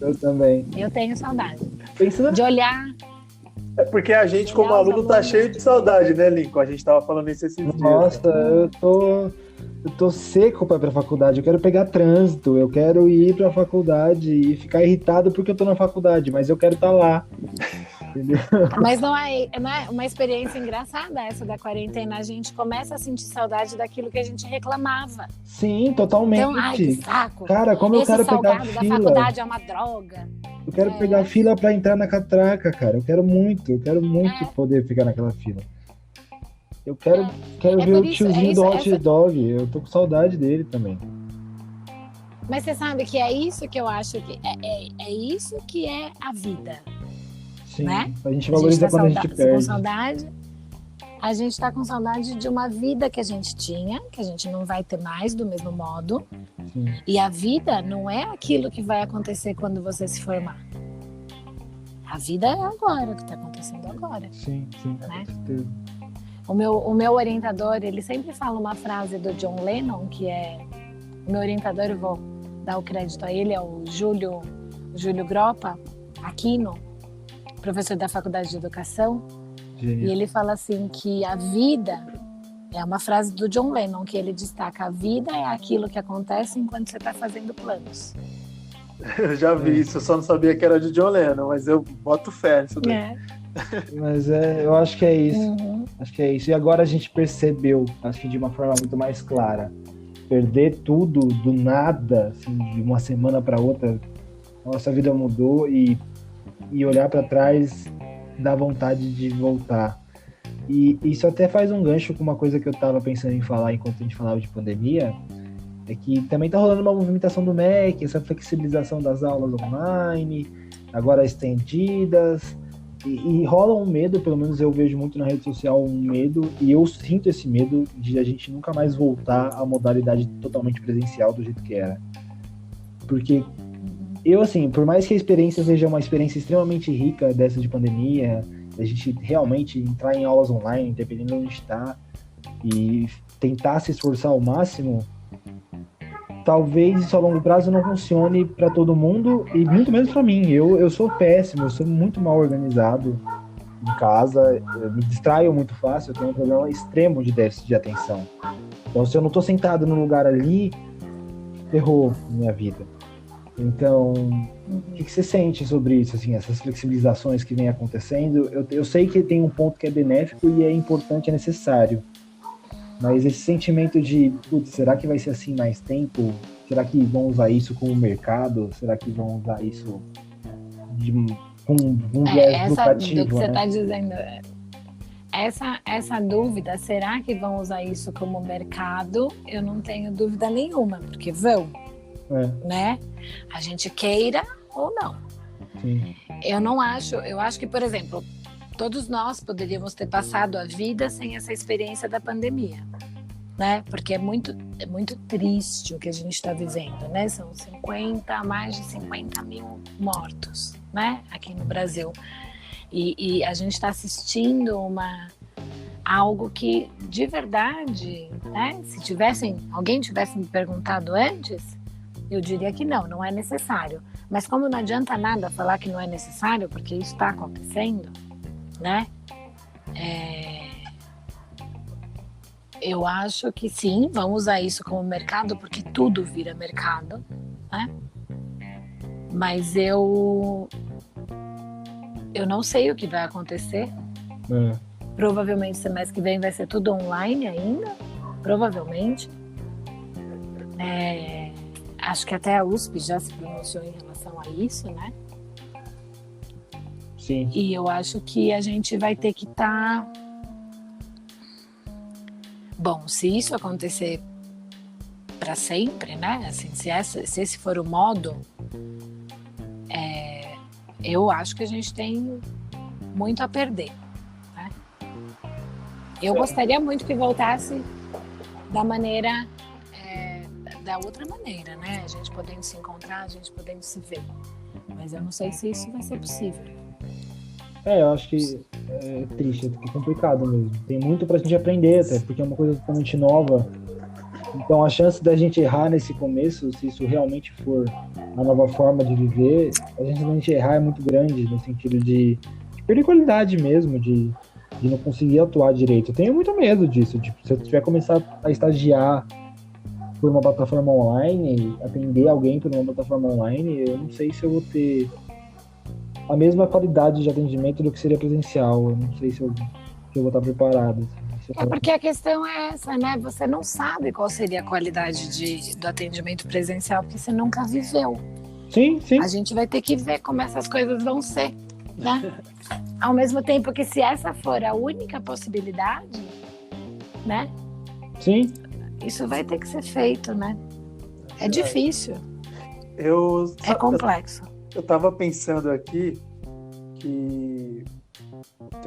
Eu também. Eu tenho saudade. Pensa de olhar. É porque a gente, como aluno, tá cheio de saudade, né, Lincoln? A gente tava falando isso esses dias. Nossa, eu tô seco pra ir pra faculdade. Eu quero pegar trânsito, eu quero ir pra faculdade e ficar irritado porque eu tô na faculdade, mas eu quero estar lá. Entendeu? Mas não é uma experiência engraçada essa da quarentena. A gente começa a sentir saudade daquilo que a gente reclamava. Sim, totalmente. Então, ai, que saco. Cara, como eu quero pegar fila. Da faculdade é uma droga. Eu quero pegar fila pra entrar na catraca, cara. Eu quero muito poder ficar naquela fila. Eu quero ver o tiozinho do hot dog. Eu tô com saudade dele também. Mas você sabe que é isso que eu acho que é isso que é a vida. Sim, né? A gente valoriza quando a gente perde. Com saudade. A gente tá com saudade de uma vida que a gente tinha, que a gente não vai ter mais do mesmo modo. Sim. E a vida não é aquilo que vai acontecer quando você se formar. A vida é agora, o que está acontecendo agora. Sim, né? Com certeza. O meu orientador, ele sempre fala uma frase do John Lennon, que é... O meu orientador, eu vou dar o crédito a ele, é o Júlio Groppa Aquino, professor da Faculdade de Educação. Genial. E ele fala assim que a vida, é uma frase do John Lennon, que ele destaca: a vida é aquilo que acontece enquanto você está fazendo planos. Eu já vi isso, eu só não sabia que era de John Lennon, mas eu boto fé nisso daí. Mas eu acho que é isso. Uhum. Acho que é isso. E agora a gente percebeu, acho que de uma forma muito mais clara, perder tudo do nada, assim, de uma semana para outra, nossa vida mudou e olhar para trás dá vontade de voltar. E isso até faz um gancho com uma coisa que eu estava pensando em falar enquanto a gente falava de pandemia, é que também está rolando uma movimentação do MEC, essa flexibilização das aulas online, agora estendidas, e rola um medo, pelo menos eu vejo muito na rede social um medo, e eu sinto esse medo de a gente nunca mais voltar à modalidade totalmente presencial do jeito que era. Porque eu, assim, por mais que a experiência seja uma experiência extremamente rica dessa de pandemia, a gente realmente entrar em aulas online, dependendo de onde está, e tentar se esforçar ao máximo, talvez isso a longo prazo não funcione para todo mundo e muito menos para mim. Eu sou péssimo, eu sou muito mal organizado em casa, eu me distraio muito fácil, eu tenho um problema extremo de déficit de atenção. Então, se eu não estou sentado no lugar ali, ferrou minha vida. Então, o que você sente sobre isso, assim, essas flexibilizações que vem acontecendo? Eu sei que tem um ponto que é benéfico e é importante, é necessário. Mas esse sentimento de, putz, será que vai ser assim mais tempo? Será que vão usar isso como mercado? Será que vão usar isso com um viés lucrativo? Do que você está dizendo, essa dúvida, será que vão usar isso como mercado? Eu não tenho dúvida nenhuma, porque vão, né? A gente queira ou não. Sim. Eu acho que, por exemplo, todos nós poderíamos ter passado a vida sem essa experiência da pandemia, né? Porque é muito triste o que a gente está vivendo, né? São mais de 50 mil mortos, né? Aqui no Brasil. E a gente está assistindo algo que, de verdade, né? Se alguém tivesse me perguntado antes, eu diria que não é necessário. Mas como não adianta nada falar que não é necessário, porque isso está acontecendo, né? Eu acho que sim, vamos usar isso como mercado, porque tudo vira mercado, né? Mas eu não sei o que vai acontecer. Provavelmente semestre que vem vai ser tudo online ainda, provavelmente. Acho que até a USP já se pronunciou em relação a isso, né? Sim. E eu acho que a gente vai ter que estar... Bom, se isso acontecer para sempre, né? Assim, se esse for o modo, eu acho que a gente tem muito a perder, né? Eu gostaria muito que voltasse da outra maneira, né? A gente podendo se encontrar, a gente podendo se ver. Mas eu não sei se isso vai ser possível. Eu acho que é triste, é complicado mesmo. Tem muito pra gente aprender até, porque é uma coisa totalmente nova. Então a chance da gente errar nesse começo, se isso realmente for a nova forma de viver, a gente errar é muito grande, no sentido de perder qualidade mesmo, de não conseguir atuar direito. Eu tenho muito medo disso. Tipo, se eu tiver começar a estagiar por uma plataforma online, atender alguém por uma plataforma online, eu não sei se eu vou ter a mesma qualidade de atendimento do que seria presencial. Eu não sei se eu vou estar preparado. Porque a questão é essa, né? Você não sabe qual seria a qualidade do atendimento presencial, porque você nunca viveu. Sim. A gente vai ter que ver como essas coisas vão ser, né? Ao mesmo tempo que, se essa for a única possibilidade, né? Sim. Isso vai ter que ser feito, né? É difícil. É complexo. Eu estava pensando aqui que o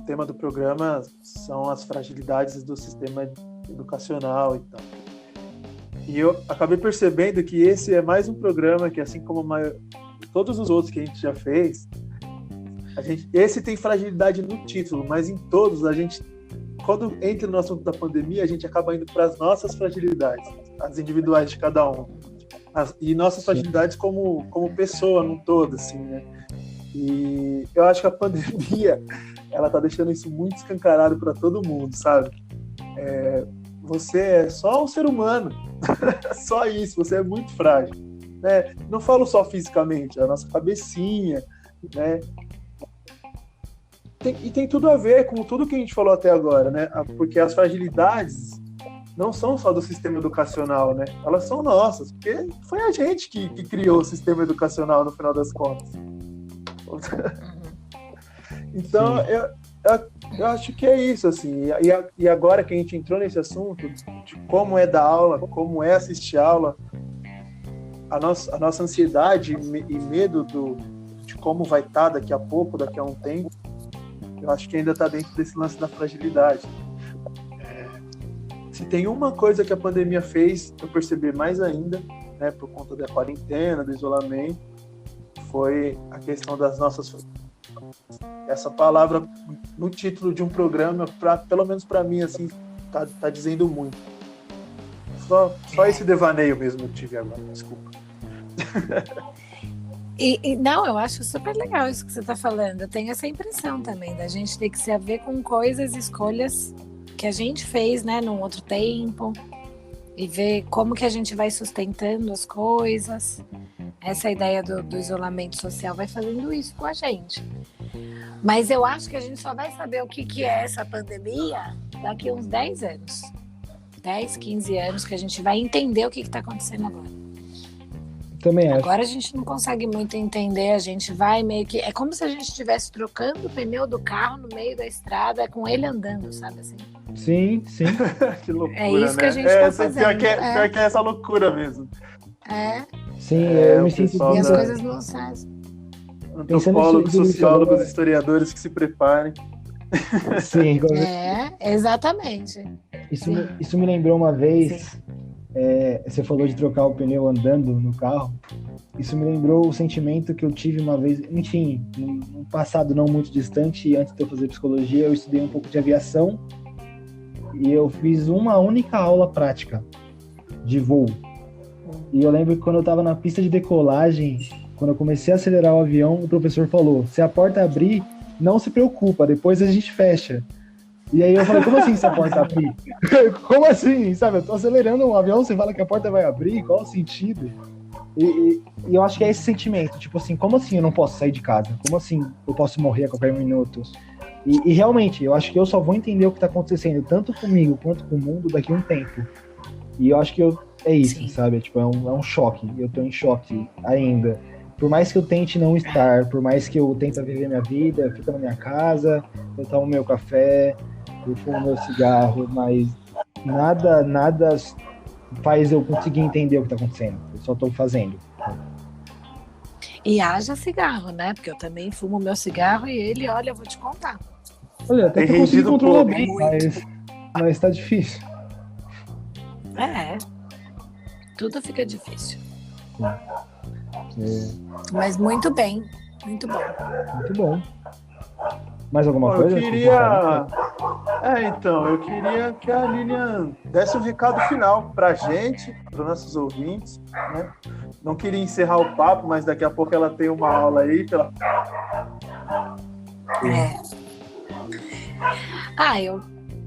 tema do programa são as fragilidades do sistema educacional e tal. E eu acabei percebendo que esse é mais um programa que, assim como todos os outros que a gente já fez, esse tem fragilidade no título, mas em todos quando entra no assunto da pandemia, a gente acaba indo para as nossas fragilidades, as individuais de cada um. E nossas fragilidades como pessoa num todo, assim, né? E eu acho que a pandemia, ela tá deixando isso muito escancarado para todo mundo, sabe? Você é só um ser humano, só isso, você é muito frágil, né? Não falo só fisicamente, a nossa cabecinha, né? Tem tudo a ver com tudo que a gente falou até agora, né? Porque as fragilidades não são só do sistema educacional, né? Elas são nossas, porque foi a gente que criou o sistema educacional no final das contas. Então, eu acho que é isso, assim. E agora que a gente entrou nesse assunto de como é dar aula, como é assistir aula, a nossa ansiedade e medo de como vai estar daqui a pouco, daqui a um tempo, eu acho que ainda está dentro desse lance da fragilidade. Se tem uma coisa que a pandemia fez eu perceber mais ainda, né, por conta da quarentena, do isolamento, foi a questão das nossas... Essa palavra no título de um programa, pelo menos para mim, assim, tá dizendo muito. Só esse devaneio mesmo eu tive agora, desculpa. Não, eu acho super legal isso que você está falando. Eu tenho essa impressão também da gente ter que se haver com coisas, escolhas que a gente fez, né, num outro tempo, e ver como que a gente vai sustentando as coisas. Essa ideia do isolamento social vai fazendo isso com a gente. Mas eu acho que a gente só vai saber o que é essa pandemia daqui a uns 10 anos. 10, 15 anos, que a gente vai entender o que está acontecendo agora. Também acho. Agora a gente não consegue muito entender, a gente vai meio que... É como se a gente estivesse trocando o pneu do carro no meio da estrada, com ele andando, sabe assim? Sim. Que loucura, é isso, né? Que a gente tá fazendo. Pior que é essa loucura mesmo. Sim, eu me sinto... E as coisas não saem. Antropólogos, sociólogos, historiadores que se preparem. Sim. Exatamente. Isso me lembrou uma vez... você falou de trocar o pneu andando no carro. Isso me lembrou o sentimento que eu tive uma vez, enfim, num passado não muito distante, antes de eu fazer psicologia, eu estudei um pouco de aviação e eu fiz uma única aula prática de voo. E eu lembro que quando eu estava na pista de decolagem, quando eu comecei a acelerar o avião, o professor falou: se a porta abrir, não se preocupa, depois a gente fecha. E aí eu falei: como assim se a porta abrir? Como assim? Sabe, eu tô acelerando um avião, você fala que a porta vai abrir? Qual o sentido? E eu acho que é esse sentimento, tipo assim, como assim eu não posso sair de casa? Como assim eu posso morrer a qualquer minuto? E realmente, eu acho que eu só vou entender o que tá acontecendo, tanto comigo quanto com o mundo, daqui a um tempo. E eu acho que é isso, Sim. Sabe? Tipo, é um choque. Eu tô em choque ainda. Por mais que eu tente não estar, por mais que eu tente viver minha vida, eu fico na minha casa, eu tomo meu café, eu fumo meu cigarro, mas nada faz eu conseguir entender o que tá acontecendo. Eu só tô fazendo. E haja cigarro, né? Porque eu também fumo meu cigarro e ele, olha, eu vou te contar. Olha, até que eu consigo controlar bem, mas tá difícil. Tudo fica difícil. Mas muito bem, muito bom. Muito bom. Mais alguma coisa? Eu queria que a Lilian desse um recado final pra gente, para os nossos ouvintes, né? Não queria encerrar o papo, mas daqui a pouco ela tem uma aula aí. Eu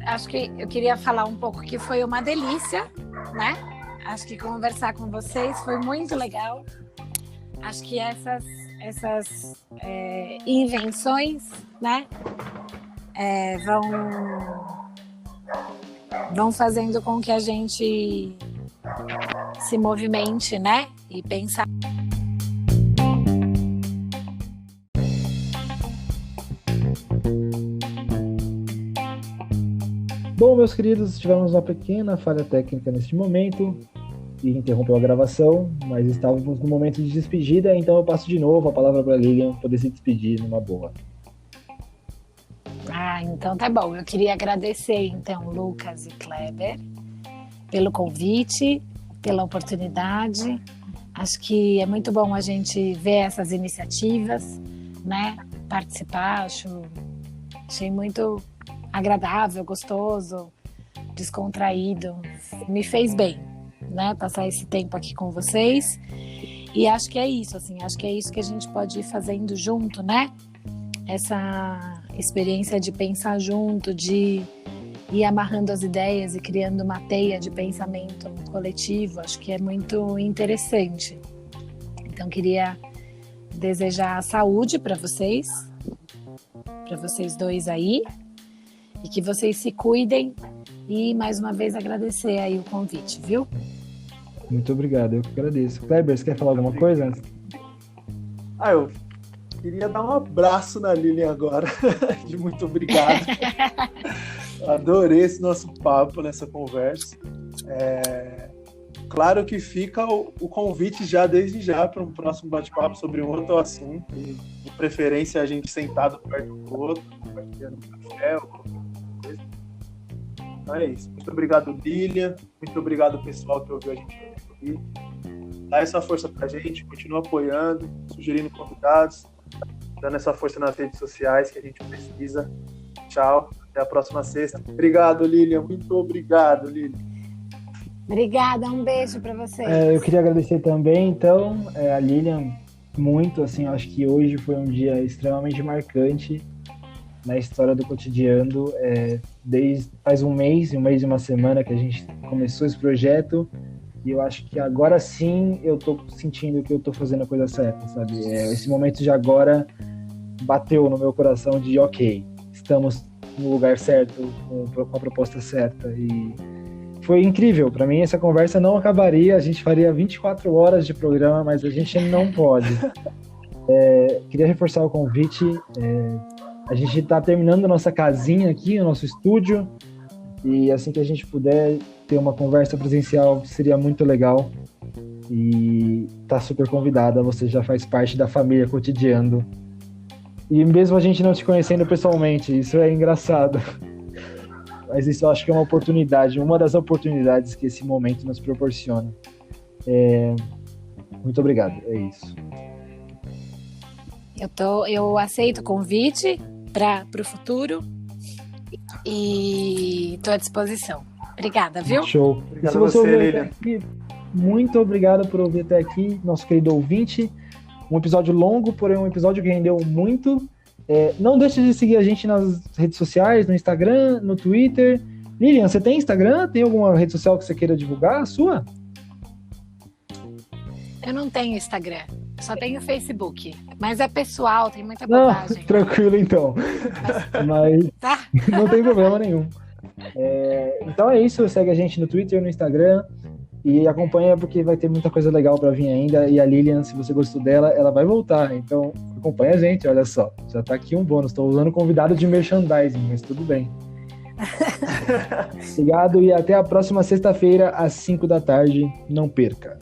acho que eu queria falar um pouco que foi uma delícia, né? Acho que conversar com vocês foi muito legal. Acho que essas invenções, né, vão fazendo com que a gente se movimente, né, e pensar. Bom, meus queridos, tivemos uma pequena falha técnica neste momento e interrompeu a gravação, mas estávamos no momento de despedida, então eu passo de novo a palavra para a Lilian poder se despedir numa boa. Então tá bom. Eu queria agradecer, então, Lucas e Kleber, pelo convite, pela oportunidade. Acho que é muito bom a gente ver essas iniciativas, né? Participar, achei muito agradável, gostoso, descontraído. Me fez bem, né? Passar esse tempo aqui com vocês. E acho que é isso, assim, acho que é isso que a gente pode ir fazendo junto, né? Essa experiência de pensar junto, de ir amarrando as ideias e criando uma teia de pensamento coletivo, acho que é muito interessante. Então, queria desejar saúde para vocês dois aí, e que vocês se cuidem, e mais uma vez agradecer aí o convite, viu? Muito obrigado, eu que agradeço. Kleber, você quer falar alguma coisa antes? Eu queria dar um abraço na Lilian agora, de muito obrigado. Adorei esse nosso papo, nessa conversa. Claro que fica o convite desde já para um próximo bate-papo sobre um outro assunto, e de preferência a gente sentado perto do outro, compartilhando um café ou qualquer coisa. Então é isso. Muito obrigado, Lilian. Muito obrigado, pessoal, que ouviu a gente aqui. Dá essa força pra gente, continua apoiando, sugerindo convidados, dando essa força nas redes sociais que a gente precisa. Tchau, até a próxima sexta. Obrigado, Lilian. Muito obrigado, Lilian. Obrigada, um beijo para vocês. Eu queria agradecer também, então, a Lilian, muito, assim, eu acho que hoje foi um dia extremamente marcante na história do Cotidiano. Desde faz um mês e uma semana que a gente começou esse projeto, e eu acho que agora sim eu tô sentindo que eu tô fazendo a coisa certa, sabe? Esse momento de agora bateu no meu coração de ok, estamos no lugar certo, com a proposta certa, e foi incrível. Para mim essa conversa não acabaria, a gente faria 24 horas de programa, mas a gente não pode. Queria reforçar o convite, a gente está terminando a nossa casinha aqui, o nosso estúdio, e assim que a gente puder ter uma conversa presencial seria muito legal, e tá super convidada, você já faz parte da família Cotidiano. E mesmo a gente não te conhecendo pessoalmente, isso é engraçado. Mas isso eu acho que é uma oportunidade, uma das oportunidades que esse momento nos proporciona. Muito obrigado, é isso. Eu aceito o convite para o futuro e estou à disposição. Obrigada, viu? Show. Obrigado se você ouviu Lilian. até aqui, muito obrigado por ouvir até aqui, nosso querido ouvinte. Um episódio longo, porém um episódio que rendeu muito. Não deixe de seguir a gente nas redes sociais, no Instagram, no Twitter. Lilian, você tem Instagram? Tem alguma rede social que você queira divulgar? A sua? Eu não tenho Instagram, só tenho Facebook. Mas é pessoal, tem muita Não, bobagem. tranquilo então. Mas Tá? não tem problema nenhum. Então é isso, segue a gente no Twitter, no Instagram e acompanha porque vai ter muita coisa legal pra vir ainda. E a Lilian, se você gostou dela, ela vai voltar. Então acompanha a gente, olha só. Já tá aqui um bônus, tô usando convidado de merchandising, mas tudo bem. Obrigado e até a próxima sexta-feira às 5 da tarde. Não perca.